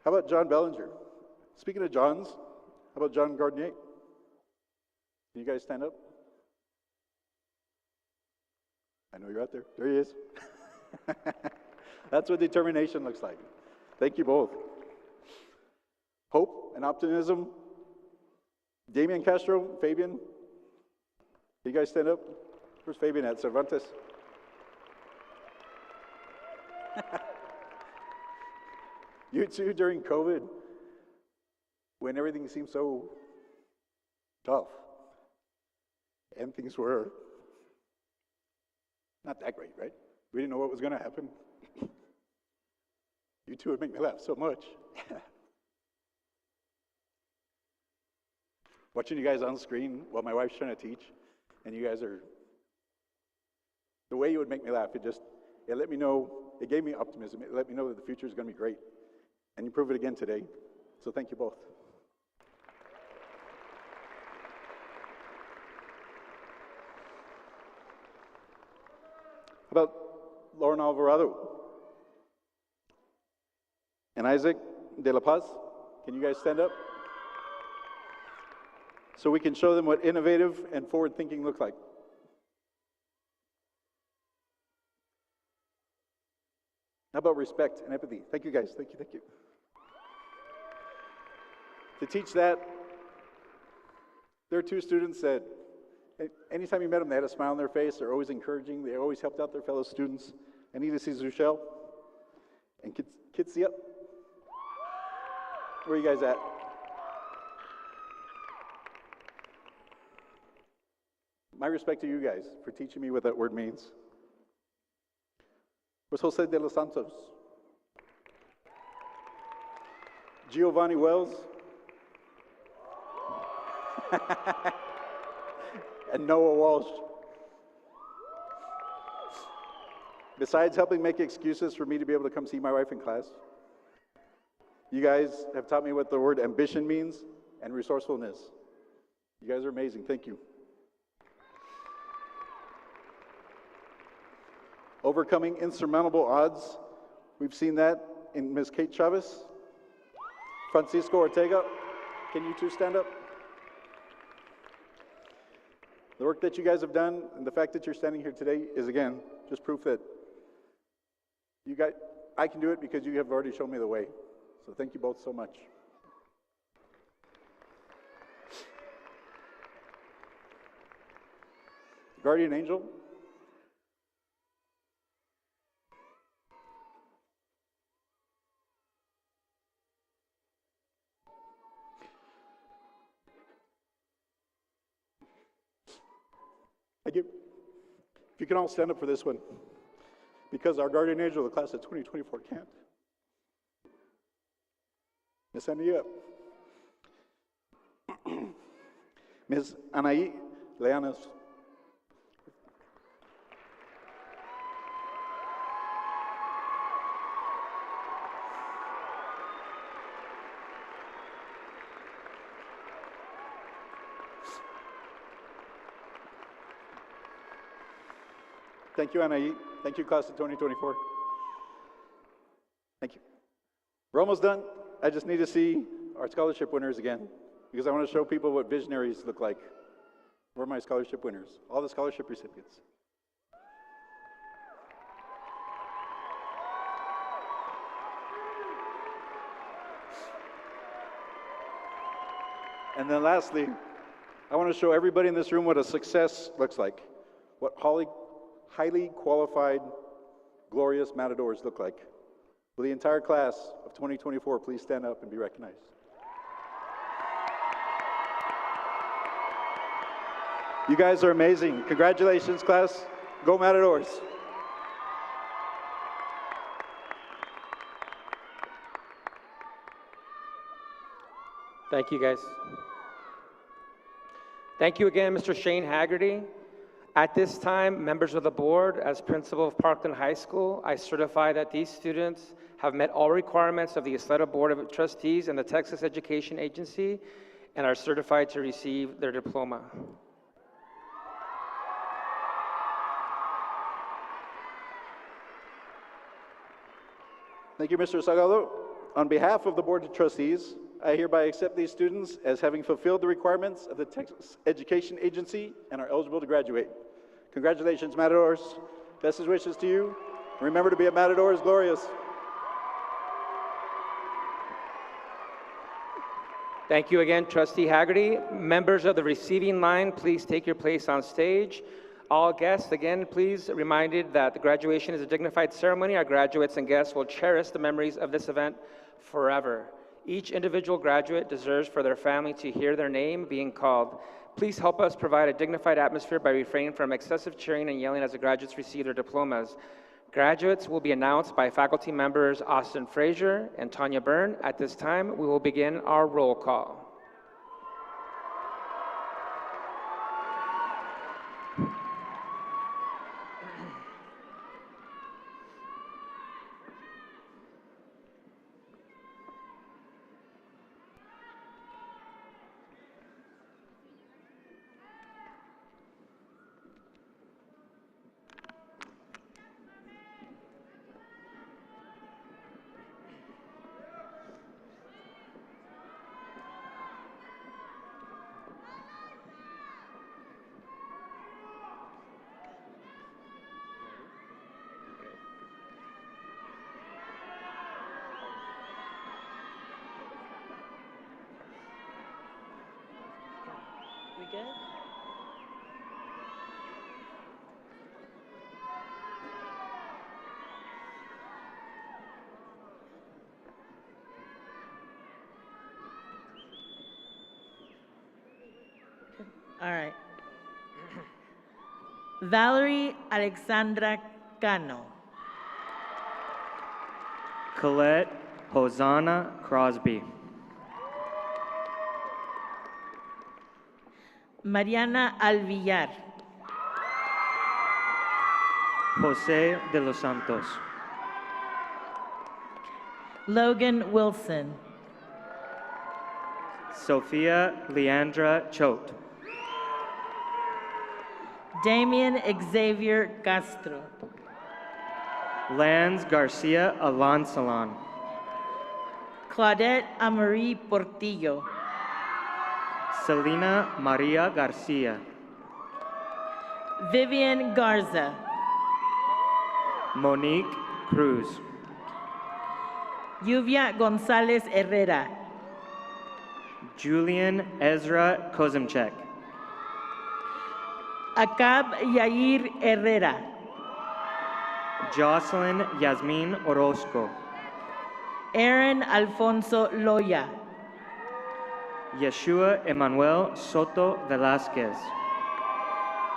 S2: How about John Bellinger? Speaking of Johns, how about John Gardnier? Can you guys stand up? I know you're out there. There he is. That's what determination looks like. Thank you both. Hope and optimism. Damian Castro, Fabian. You guys stand up? Where's Fabian at? Cervantes? You too, during COVID, when everything seemed so tough, and things were not that great, right? We didn't know what was going to happen. You two would make me laugh so much. Watching you guys on screen while my wife's trying to teach, and you guys are, the way you would make me laugh, it let me know, it gave me optimism. It let me know that the future is going to be great. And you prove it again today. So thank you both. How about Lauren Alvarado and Isaac de la Paz? Can you guys stand up? So we can show them what innovative and forward thinking look like. How about respect and empathy? Thank you guys, thank you. To teach that, there are two students that anytime you met them, they had a smile on their face. They're always encouraging. They always helped out their fellow students. I need to see Zushel and Kitsia. Where are you guys at? My respect to you guys for teaching me what that word means. Where's Jose de los Santos? Giovanni Wells? And Noah Walsh. Besides helping make excuses for me to be able to come see my wife in class, you guys have taught me what the word ambition means and resourcefulness. You guys are amazing. Thank you. Overcoming insurmountable odds. We've seen that in Ms. Kate Chavez. Francisco Ortega, can you two stand up? The work that you guys have done and the fact that you're standing here today is, again, just proof that I can do it because you have already shown me the way. So thank you both so much. Guardian Angel. If you can all stand up for this one, because our guardian angel, the class of 2024, can't. Miss Ania, Ms. Anaí Leanas. Thank you, Anaí. Thank you, class of 2024. Thank you. We're almost done. I just need to see our scholarship winners again, because I want to show people what visionaries look like. Where are my scholarship winners? All the scholarship recipients. And then lastly, I want to show everybody in this room what a success looks like, what highly qualified, glorious Matadors look like. Will the entire class of 2024 please stand up and be recognized? You guys are amazing. Congratulations, class. Go Matadors.
S13: Thank you, guys. Thank you again, Mr. Shane Haggerty. At this time, members of the board, as principal of Parkland High School, I certify that these students have met all requirements of the Athletic Board of Trustees and the Texas Education Agency and are certified to receive their diploma.
S2: Thank you, Mr. Salgado. On behalf of the Board of Trustees, I hereby accept these students as having fulfilled the requirements of the Texas Education Agency and are eligible to graduate. Congratulations, Matadors. Best wishes to you. Remember to be a Matador is glorious.
S13: Thank you again, Trustee Haggerty. Members of the receiving line, please take your place on stage. All guests, again, please reminded that the graduation is a dignified ceremony. Our graduates and guests will cherish the memories of this event forever. Each individual graduate deserves for their family to hear their name being called. Please help us provide a dignified atmosphere by refraining from excessive cheering and yelling as the graduates receive their diplomas. Graduates will be announced by faculty members Austin Frazier and Tanya Byrne. At this time, we will begin our roll call.
S4: We good? All right. Valerie Alexandra Cano.
S22: Colette Hosanna Crosby.
S4: Mariana Alvillar.
S22: Jose de los Santos.
S4: Logan Wilson.
S22: Sofia Leandra Choate.
S4: Damian Xavier Castro.
S22: Lance Garcia Alansalon.
S4: Claudette Amarie Portillo.
S22: Selena Maria Garcia.
S4: Vivian Garza.
S22: Monique Cruz.
S4: Lluvia Gonzalez Herrera.
S22: Julian Ezra Kozimchek.
S4: Acab Yair Herrera.
S22: Jocelyn Yasmin Orozco.
S4: Aaron Alfonso Loya.
S22: Yeshua Emmanuel Soto Velasquez.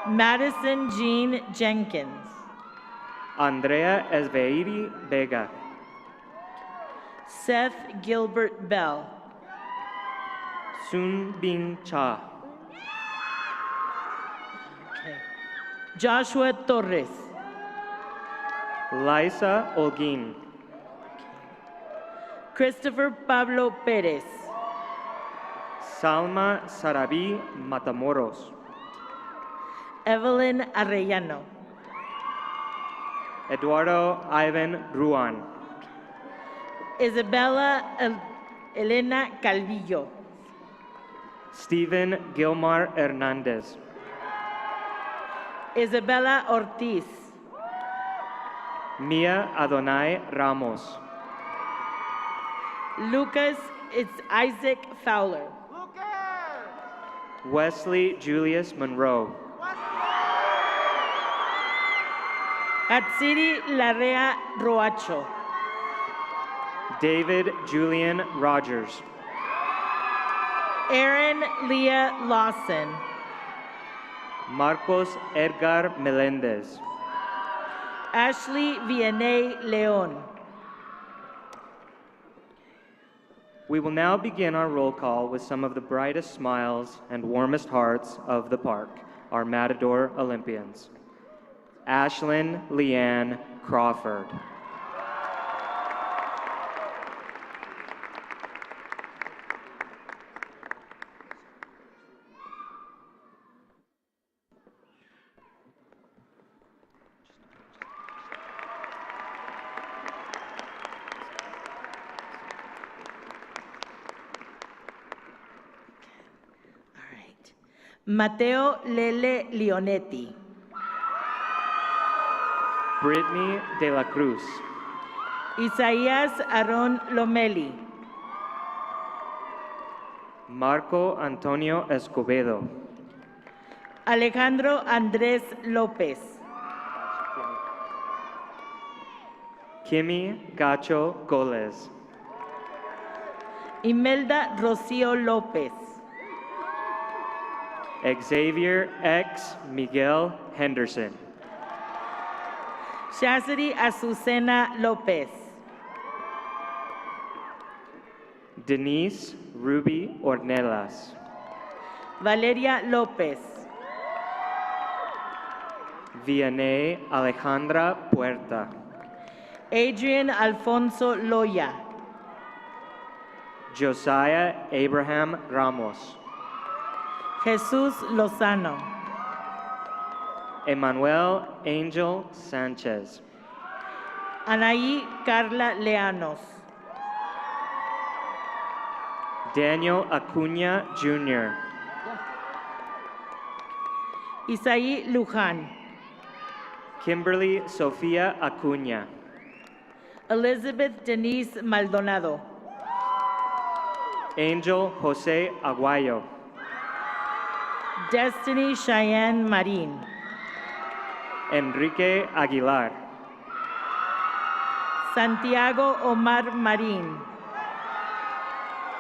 S4: Madison Jean Jenkins.
S22: Andrea Esveiri Vega.
S4: Seth Gilbert Bell.
S22: Sun Bin Cha.
S4: Okay. Joshua Torres.
S22: Liza Olguin.
S4: Christopher Pablo Perez.
S22: Salma Sarabi Matamoros.
S4: Evelyn Arellano.
S22: Eduardo Ivan Ruan.
S4: Isabella Elena Calvillo.
S22: Stephen Gilmar Hernandez.
S4: Isabella Ortiz.
S22: Mia Adonai Ramos.
S4: Lucas Isaac Fowler.
S22: Wesley Julius Monroe.
S4: Hatsiri Larrea Roacho.
S22: David Julian Rogers.
S4: Aaron Leah Lawson.
S22: Marcos Edgar Melendez.
S4: Ashley Vianney Leon.
S22: We will now begin our roll call with some of the brightest smiles and warmest hearts of the park, our Matador Olympians. Ashlyn Leanne Crawford.
S4: Mateo Lele Leonetti.
S22: Brittany de la Cruz.
S4: Isaías Aaron Lomeli.
S22: Marco Antonio Escobedo.
S4: Alejandro Andrés López.
S22: Kimi Gacho Goles.
S4: Imelda Rocío López.
S22: Xavier X. Miguel Henderson.
S4: Chastity Azucena López.
S22: Denise Ruby Ornelas.
S4: Valeria López.
S22: Vianney Alejandra Puerta.
S4: Adrian Alfonso Loya.
S22: Josiah Abraham Ramos.
S4: Jesús Lozano.
S22: Emmanuel Angel Sanchez.
S4: Anaí Carla Leanos.
S22: Daniel Acuña Jr.
S4: Isaí Luján.
S22: Kimberly Sofía Acuña.
S4: Elizabeth Denise Maldonado.
S22: Angel Jose Aguayo.
S4: Destiny Cheyenne Marín.
S22: Enrique Aguilar.
S4: Santiago Omar Marín.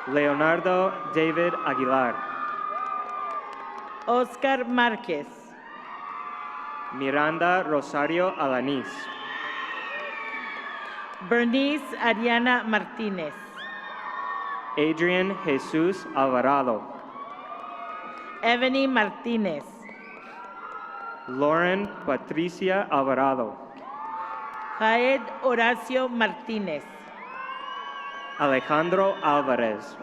S22: Leonardo David Aguilar.
S4: Oscar Márquez.
S22: Miranda Rosario Alanís.
S4: Bernice Ariana Martínez.
S22: Adrian Jesus Alvarado.
S4: Ebony Martínez.
S22: Lauren Patricia Alvarado.
S4: Jaed Horacio Martínez.
S22: Alejandro Alvarez.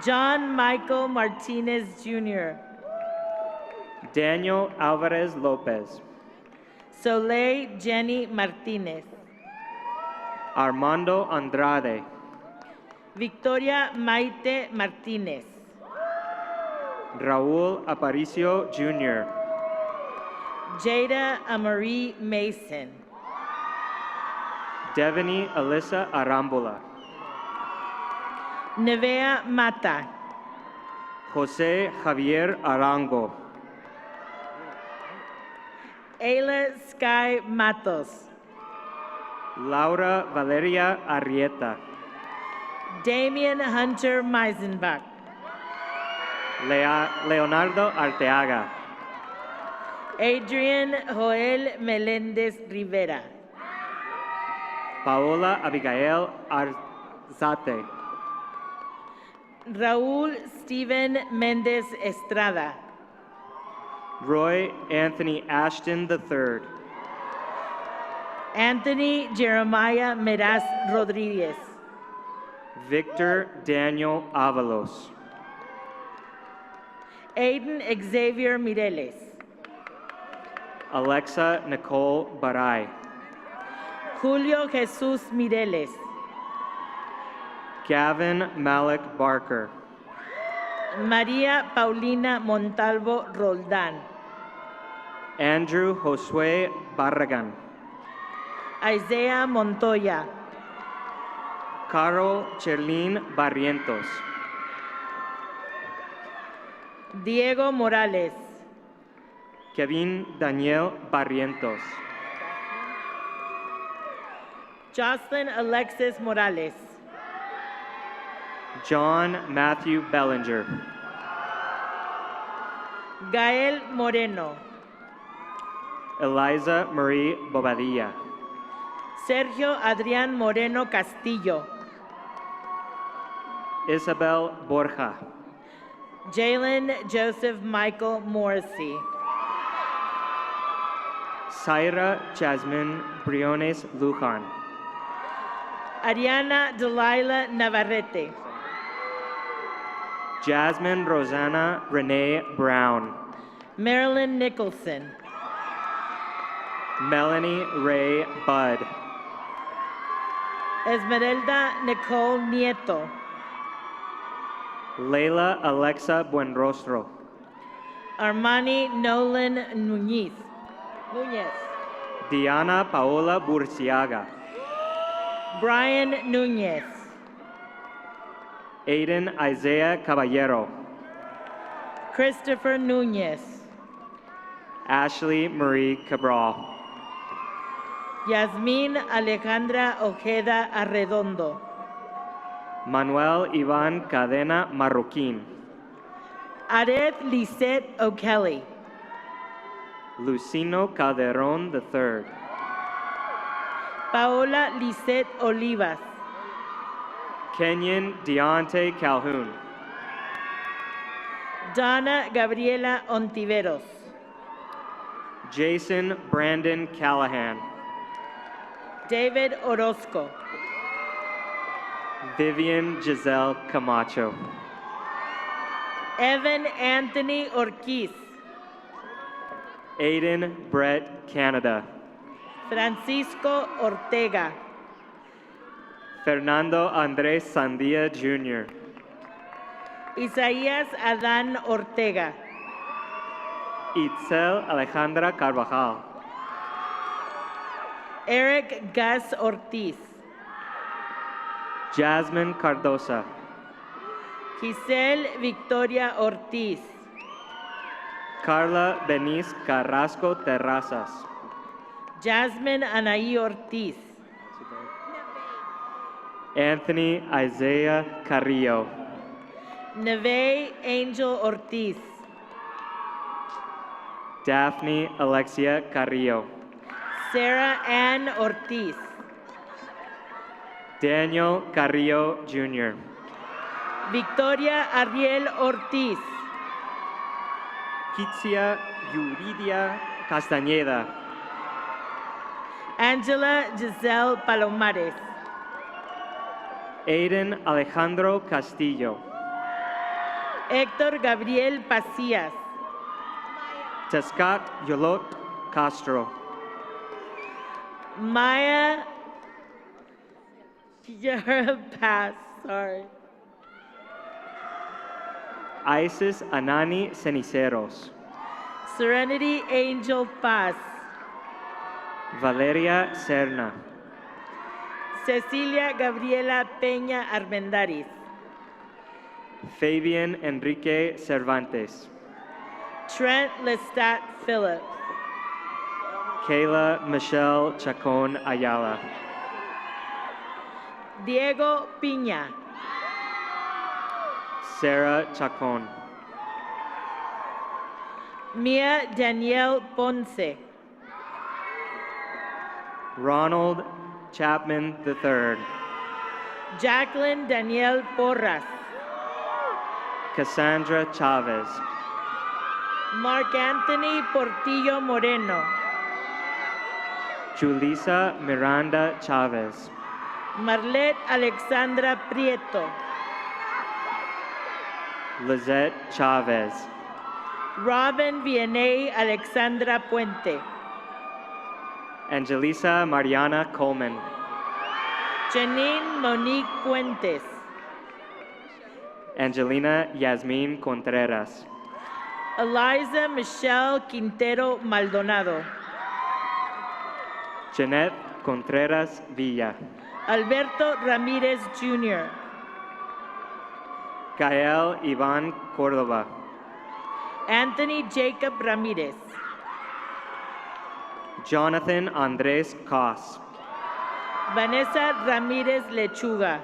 S4: John Michael Martinez Jr.
S22: Daniel Alvarez Lopez.
S4: Soleil Jenny Martínez.
S22: Armando Andrade.
S4: Victoria Maite Martínez.
S22: Raúl Aparicio Jr.
S4: Jada Amarie Mason.
S22: Devany Alyssa Arámbula.
S4: Nevea Mata.
S22: José Javier Arango.
S4: Ayla Sky Matos.
S22: Laura Valeria Arrieta.
S4: Damian Hunter Meisenbach.
S22: Leonardo Arteaga.
S4: Adrian Joel Meléndez Rivera.
S22: Paola Abigail Arzate.
S4: Raúl Steven Méndez Estrada.
S22: Roy Anthony Ashton III.
S4: Anthony Jeremiah Meraz Rodríguez.
S22: Victor Daniel Avalos.
S4: Aiden Xavier Mireles.
S22: Alexa Nicole Baray.
S4: Julio Jesús Mireles.
S22: Gavin Malik Barker.
S4: María Paulina Montalvo Roldán.
S22: Andrew Josue Barragan.
S4: Isaiah Montoya.
S22: Carol Cherlin Barrientos.
S4: Diego Morales.
S22: Kevin Daniel Barrientos.
S4: Jocelyn Alexis Morales.
S22: John Matthew Bellinger.
S4: Gael Moreno.
S22: Eliza Marie Bobadilla.
S4: Sergio Adrián Moreno Castillo.
S22: Isabel Borja.
S4: Jalen Joseph Michael Morrissey.
S22: Zaira Jasmine Briones Lujan.
S4: Ariana Delilah Navarrete.
S22: Jasmine Rosanna Renee Brown.
S4: Marilyn Nicholson.
S22: Melanie Ray Budd.
S4: Esmeralda Nicole Nieto.
S22: Leila Alexa Buenrostro.
S4: Armani Nolan Núñez.
S22: Diana Paola Burciaga.
S4: Brian Núñez.
S22: Aiden Isaiah Caballero.
S4: Christopher Núñez.
S22: Ashley Marie Cabral.
S4: Yasmín Alejandra Ojeda Arredondo.
S22: Manuel Iván Cadena Marroquín.
S4: Aret Lisette O'Kelly.
S22: Lucino Calderón III.
S4: Paola Lisette Olivas.
S22: Kenyon Deontay Calhoun.
S4: Donna Gabriela Ontiveros.
S22: Jason Brandon Callahan.
S4: David Orozco.
S22: Vivian Giselle Camacho.
S4: Evan Anthony Ortiz.
S22: Aiden Brett Canada.
S4: Francisco Ortega.
S22: Fernando Andrés Sandia Jr.
S4: Isaías Adán Ortega.
S22: Itzel Alejandra Carvajal.
S4: Eric Gus Ortiz.
S22: Jasmine Cardosa.
S4: Giselle Victoria Ortiz.
S22: Carla Benice Carrasco Terrazas.
S4: Jasmine Anaí Ortiz.
S22: Anthony Isaiah Carrillo.
S4: Neve Angel Ortiz.
S22: Daphne Alexia Carrillo.
S4: Sarah Ann Ortiz.
S22: Daniel Carrillo Jr.
S4: Victoria Ariel Ortiz.
S22: Kitsia Yuridia Castañeda.
S4: Angela Giselle Palomares.
S22: Aiden Alejandro Castillo.
S4: Héctor Gabriel Pacías.
S22: Tescat Yolot Castro.
S4: Maya Pass, sorry.
S22: Isis Anani Ceniceros.
S4: Serenity Angel Paz.
S22: Valeria Serna.
S4: Cecilia Gabriela Peña Armendáriz.
S22: Fabian Enrique Cervantes.
S4: Trent Lestat Phillip.
S22: Kayla Michelle Chacon Ayala.
S4: Diego Piña.
S22: Sarah Chacon.
S4: Mia Danielle Ponce.
S22: Ronald Chapman III.
S4: Jacqueline Danielle Porras.
S22: Cassandra Chavez.
S4: Mark Anthony Portillo Moreno.
S22: Julissa Miranda Chavez.
S4: Marlet Alexandra Prieto.
S22: Lizette Chavez.
S4: Robin Vianney Alexandra Puente.
S22: Angelisa Mariana Coleman.
S4: Janine Monique Puentes.
S22: Angelina Yasmin Contreras.
S4: Eliza Michelle Quintero Maldonado.
S22: Jeanette Contreras Villa.
S4: Alberto Ramírez Jr.
S22: Gael Iván Córdoba.
S4: Anthony Jacob Ramírez.
S22: Jonathan Andrés Cos.
S4: Vanessa Ramírez Lechuga.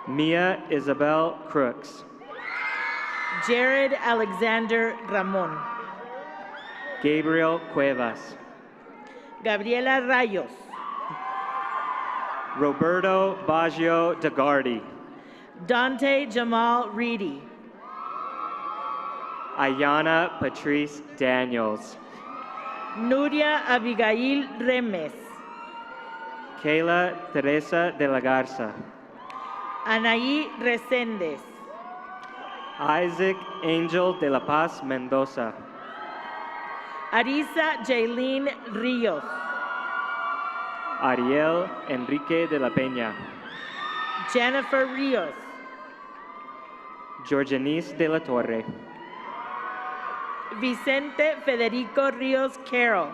S22: Mia Isabel Crooks.
S4: Jared Alexander Ramón.
S22: Gabriel Cuevas.
S4: Gabriela Rayos.
S22: Roberto Baggio DeGardi.
S4: Dante Jamal Reedy.
S22: Ayana Patrice Daniels.
S4: Nuria Abigail Remes.
S22: Kayla Teresa de la Garza.
S4: Anaí Reséndez.
S22: Isaac Angel de la Paz Mendoza.
S4: Arisa Jaylene Ríos.
S22: Ariel Enrique de la Peña.
S4: Jennifer Rios.
S22: Georgianice de la Torre.
S4: Vicente Federico Ríos Carroll.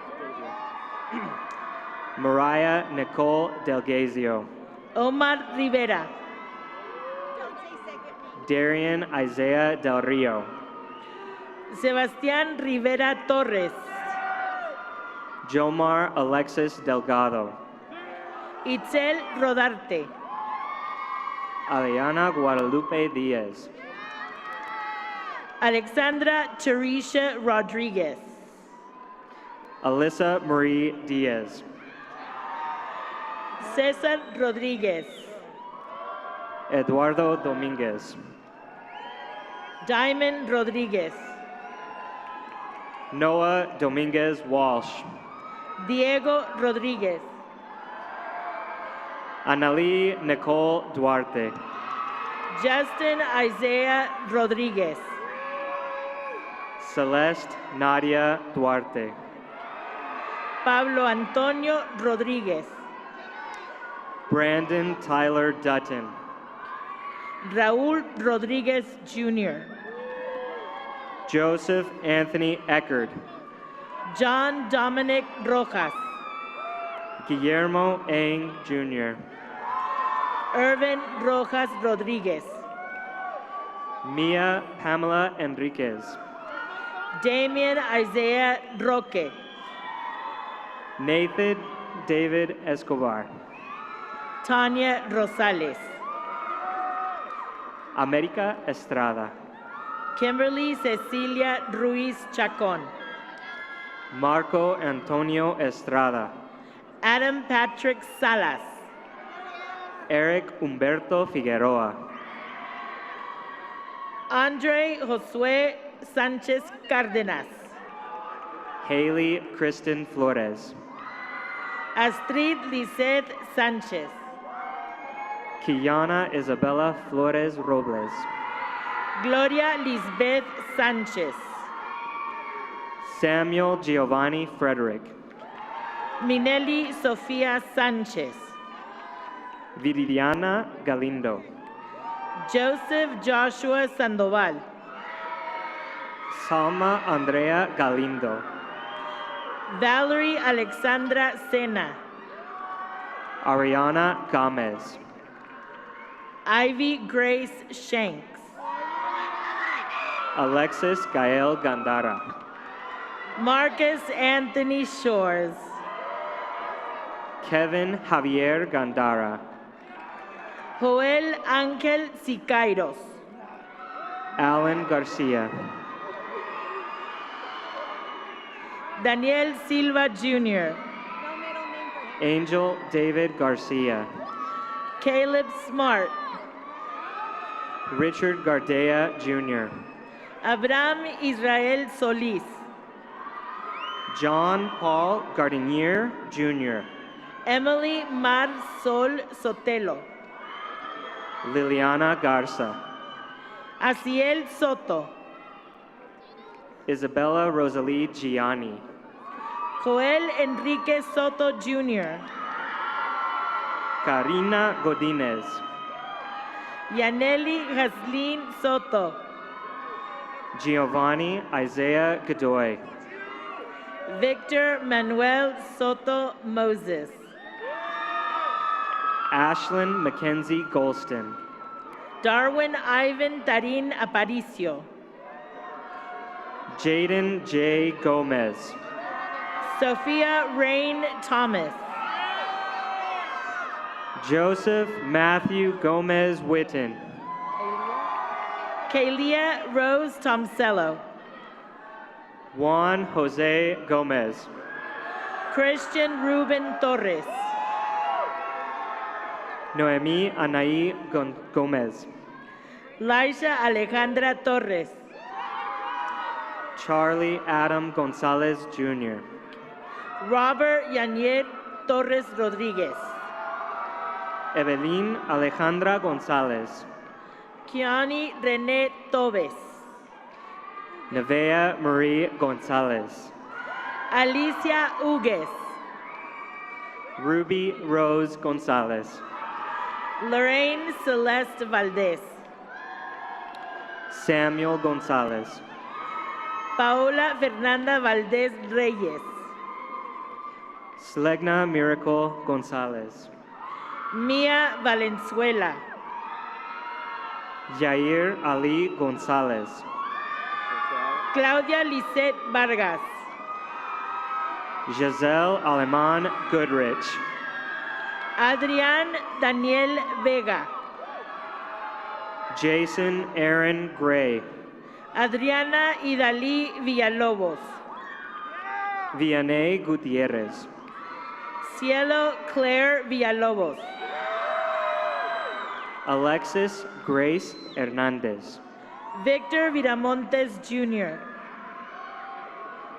S22: Mariah Nicole Delgazio.
S4: Omar Rivera.
S22: Darian Isaiah Del Rio.
S4: Sebastián Rivera Torres.
S22: Jomar Alexis Delgado.
S4: Itzel Rodarte.
S22: Aliana Guadalupe Diaz.
S4: Alexandra Teresha Rodriguez.
S22: Alyssa Marie Diaz.
S4: César Rodríguez.
S22: Eduardo Dominguez.
S4: Diamond Rodríguez.
S22: Noah Dominguez Walsh.
S4: Diego Rodríguez.
S22: Analí Nicole Duarte.
S4: Justin Isaiah Rodríguez.
S22: Celeste Nadia Duarte.
S4: Pablo Antonio Rodríguez.
S22: Brandon Tyler Dutton.
S4: Raúl Rodríguez Jr.
S22: Joseph Anthony Eckerd.
S4: John Dominic Rojas.
S22: Guillermo Eng Jr.
S4: Irvin Rojas Rodríguez.
S22: Mia Pamela Enriquez.
S4: Damien Isaiah Roque.
S22: Nathan David Escobar.
S4: Tanya Rosales.
S22: America Estrada.
S4: Kimberly Cecilia Ruiz Chacón.
S22: Marco Antonio Estrada.
S4: Adam Patrick Salas.
S22: Eric Humberto Figueroa.
S4: Andre Josué Sánchez Cárdenas.
S22: Haley Kristen Flores.
S4: Astrid Lisette Sánchez.
S22: Kiana Isabella Flores Robles.
S4: Gloria Lisbeth Sánchez.
S22: Samuel Giovanni Frederick.
S4: Minelli Sofía Sánchez.
S22: Viridiana Galindo.
S4: Joseph Joshua Sandoval.
S22: Salma Andrea Galindo.
S4: Valerie Alexandra Sena.
S22: Ariana Gomez.
S4: Ivy Grace Shanks.
S22: Alexis Gael Gandara.
S4: Marcus Anthony Shores.
S22: Kevin Javier Gandara.
S4: Joel Ángel Sicairos.
S22: Alan Garcia.
S4: Daniel Silva Jr.
S22: Angel David Garcia.
S4: Caleb Smart.
S22: Richard Gardea Jr.
S4: Abraham Israel Solís.
S22: John Paul Gardinier Jr.
S4: Emily Mar Sol Sotelo.
S22: Liliana Garza.
S4: Asiel Soto.
S22: Isabella Rosalie Gianni.
S4: Joel Enrique Soto Jr.
S22: Karina Godinez.
S4: Yaneli Haslin Soto.
S22: Giovanni Isaiah Godoy.
S4: Victor Manuel Soto Moses.
S22: Ashlyn Mackenzie Golston.
S4: Darwin Ivan Tarin Aparicio.
S22: Jaden J. Gomez.
S4: Sophia Rain Thomas.
S22: Joseph Matthew Gomez Witten.
S4: Kalia Rose Tomsello.
S22: Juan Jose Gomez.
S4: Christian Ruben Torres.
S22: Noemi Anaí Gomez.
S4: Laisha Alejandra Torres.
S22: Charlie Adam Gonzalez Jr.
S4: Robert Yanier Torres Rodriguez.
S22: Evelyn Alejandra Gonzalez.
S4: Kiani Rene Tobes.
S22: Nevea Marie Gonzalez.
S4: Alicia Hugues.
S22: Ruby Rose Gonzalez.
S4: Lorraine Celeste Valdez.
S22: Samuel Gonzalez.
S4: Paola Fernanda Valdez Reyes.
S22: Slegna Miracle Gonzalez.
S4: Mia Valenzuela.
S22: Yair Ali Gonzalez.
S4: Claudia Lisette Vargas.
S22: Giselle Aleman Goodrich.
S4: Adrián Daniel Vega.
S22: Jason Aaron Gray.
S4: Adriana Idalí Villalobos.
S22: Vianney Gutierrez.
S4: Cielo Claire Villalobos.
S22: Alexis Grace Hernandez.
S4: Victor Viramontes Jr.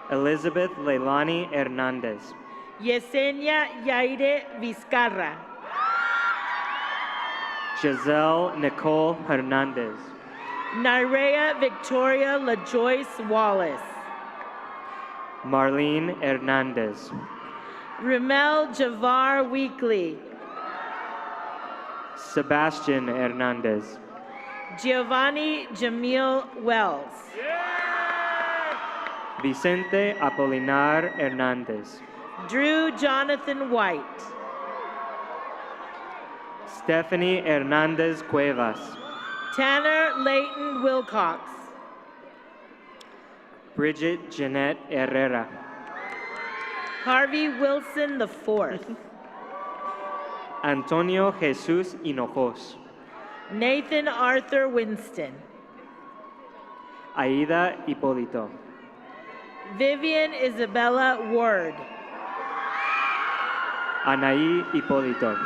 S22: Elizabeth Leilani Hernandez.
S4: Yesenia Yaire Vizcarra.
S22: Giselle Nicole Hernandez.
S4: Narea Victoria LaJoyce Wallace.
S22: Marlene Hernandez.
S4: Ramel Javar Weekly.
S22: Sebastian Hernandez.
S4: Giovanni Jamil Wells.
S22: Vicente Apolinar Hernandez.
S4: Drew Jonathan White.
S22: Stephanie Hernandez Cuevas.
S4: Tanner Leighton Wilcox.
S22: Bridget Jeanette Herrera.
S4: Harvey Wilson IV.
S22: Antonio Jesus Hinojos.
S4: Nathan Arthur Winston.
S22: Aida Hipólito.
S4: Vivian Isabella Ward.
S22: Anaí Hipólito.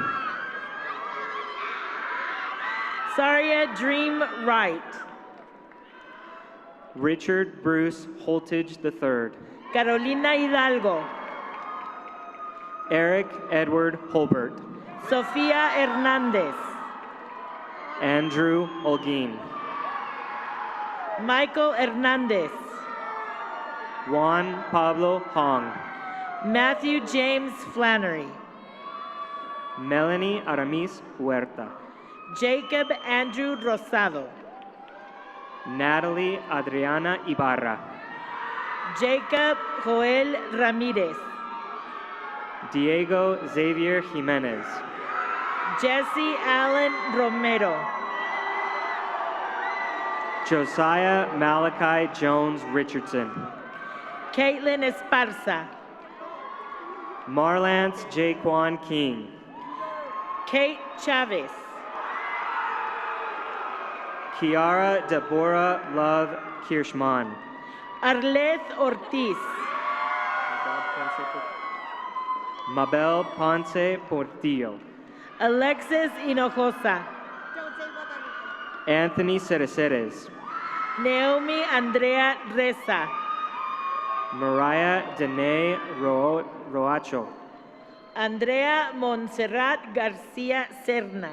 S4: Saria Dream Wright.
S22: Richard Bruce Holtage III.
S4: Carolina Hidalgo.
S22: Eric Edward Holbert.
S4: Sofía Hernández.
S22: Andrew Holguin.
S4: Michael Hernández.
S22: Juan Pablo Hong.
S4: Matthew James Flannery.
S22: Melanie Aramis Huerta.
S4: Jacob Andrew Rosado.
S22: Natalie Adriana Ibarra.
S4: Jacob Joel Ramírez.
S22: Diego Xavier Jimenez.
S4: Jesse Allen Romero.
S22: Josiah Malachi Jones Richardson.
S4: Caitlin Esparza.
S22: Marlance Jaquan King.
S4: Kate Chavez.
S22: Kiara Deborah Love Kirschman.
S4: Arleth Ortiz.
S22: Mabel Ponce Portillo.
S4: Alexis Hinojosa.
S22: Anthony Cereceres.
S4: Naomi Andrea Reza.
S22: Mariah Dene Roacho.
S4: Andrea Montserrat García Serna.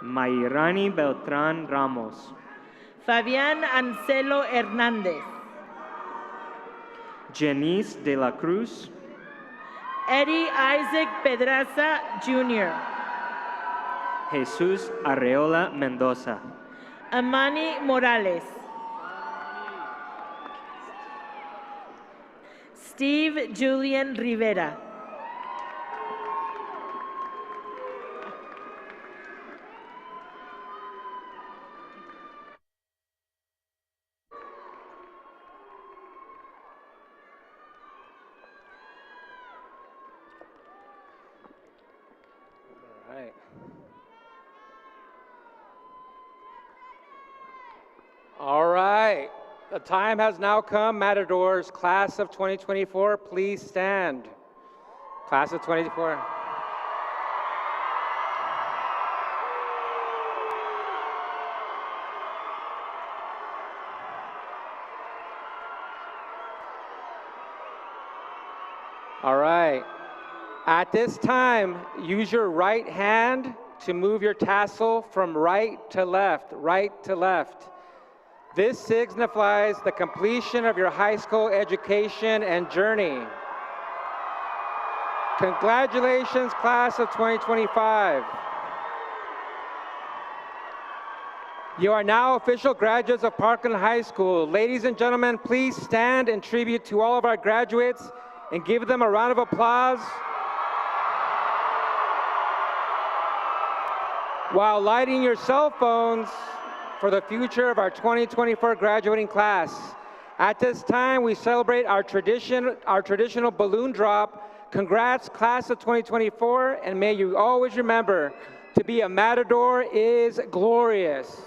S22: Mayrani Beltrán Ramos.
S4: Fabián Ancelo Hernández.
S22: Janice de la Cruz.
S4: Eddie Isaac Pedraza Jr.
S22: Jesus Arreola Mendoza.
S4: Amani Morales. Steve Julian Rivera.
S13: All right, the time has now come, Matadors, class of 2024, please stand. Class of 2024. All right, at this time, use your right hand to move your tassel from right to left, right to left. This signifies the completion of your high school education and journey. Congratulations, class of 2025. You are now official graduates of Parkland High School. Ladies and gentlemen, please stand in tribute to all of our graduates and give them a round of applause while lighting your cell phones for the future of our 2024 graduating class. At this time, we celebrate our traditional balloon drop. Congrats, class of 2024, and may you always remember, to be a Matador is glorious.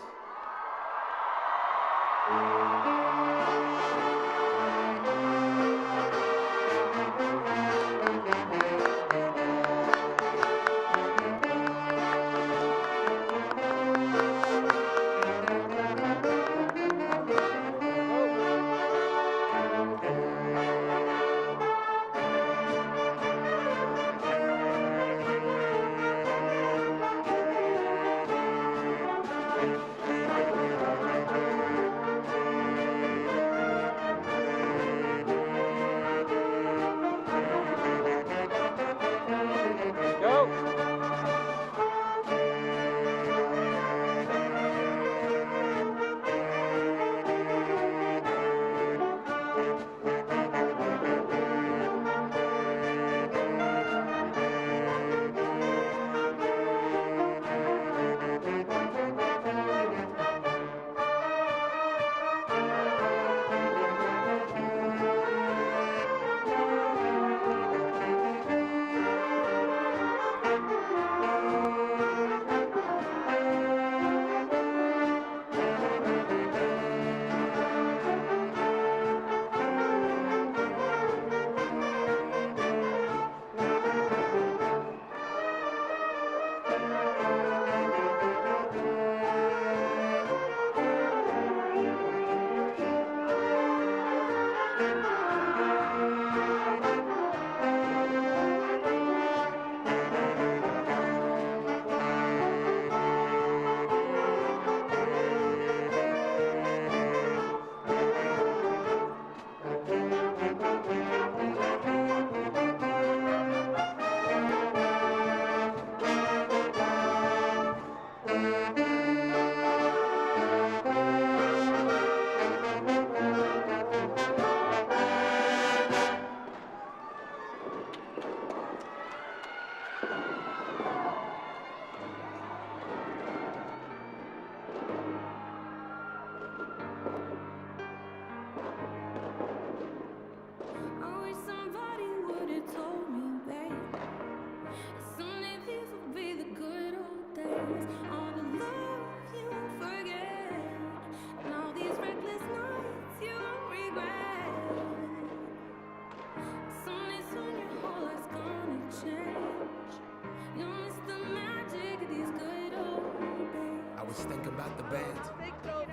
S5: I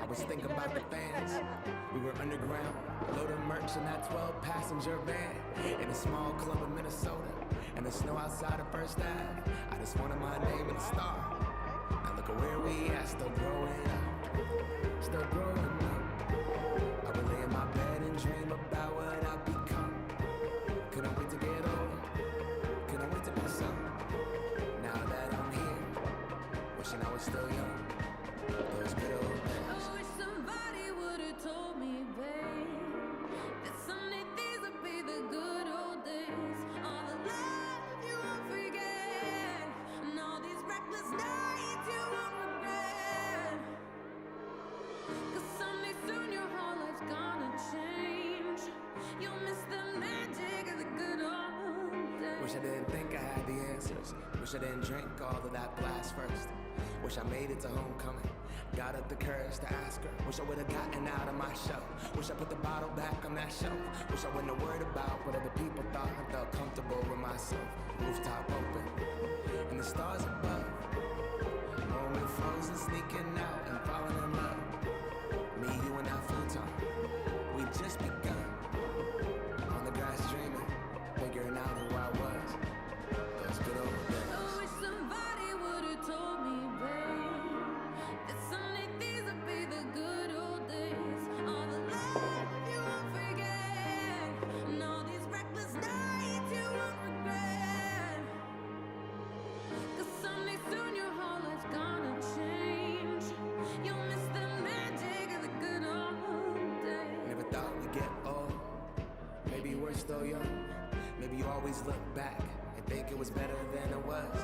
S5: was thinking about the fans. We were underground, loading merch in that 12-passenger van in a small club in Minnesota, and the snow outside of First Ave. I just wanted my name in the star. Now look at where we at, still growing up, still growing up. I would lay in my bed and dream about what I've become. Couldn't wait to get older, couldn't wait to be some. Now that I'm here, was still young. Those good old days.
S11: I wish somebody would've told me, babe, that someday these would be the good old days. All the love you won't forget, and all these reckless nights you won't regret. 'Cause someday soon your whole life's gonna change. You'll miss the magic of the good old days.
S5: Wish I didn't think I had the answers. Wish I didn't drink all of that blast first. Wish I made it to homecoming. Got up the courage to ask her. Wish I would've gotten out of my shell. Wish I put the bottle back on that shelf. Wish I wouldn't have worried about what other people thought. I felt comfortable with myself. Rooftop open, and the stars above. Moment frozen, sneaking out and falling in love. Me, you, and that futon. We just begun. On the grass dreaming, figuring out who I was. Those good old days.
S11: I wish somebody would've told me, babe, that someday these would be the good old days. All the love you won't forget, and all these reckless nights you won't regret. 'Cause someday soon your whole life's gonna change. You'll miss the magic of the good old days.
S5: Never thought we'd get old. Maybe we're still young. Maybe you always look back and think it was better than it was.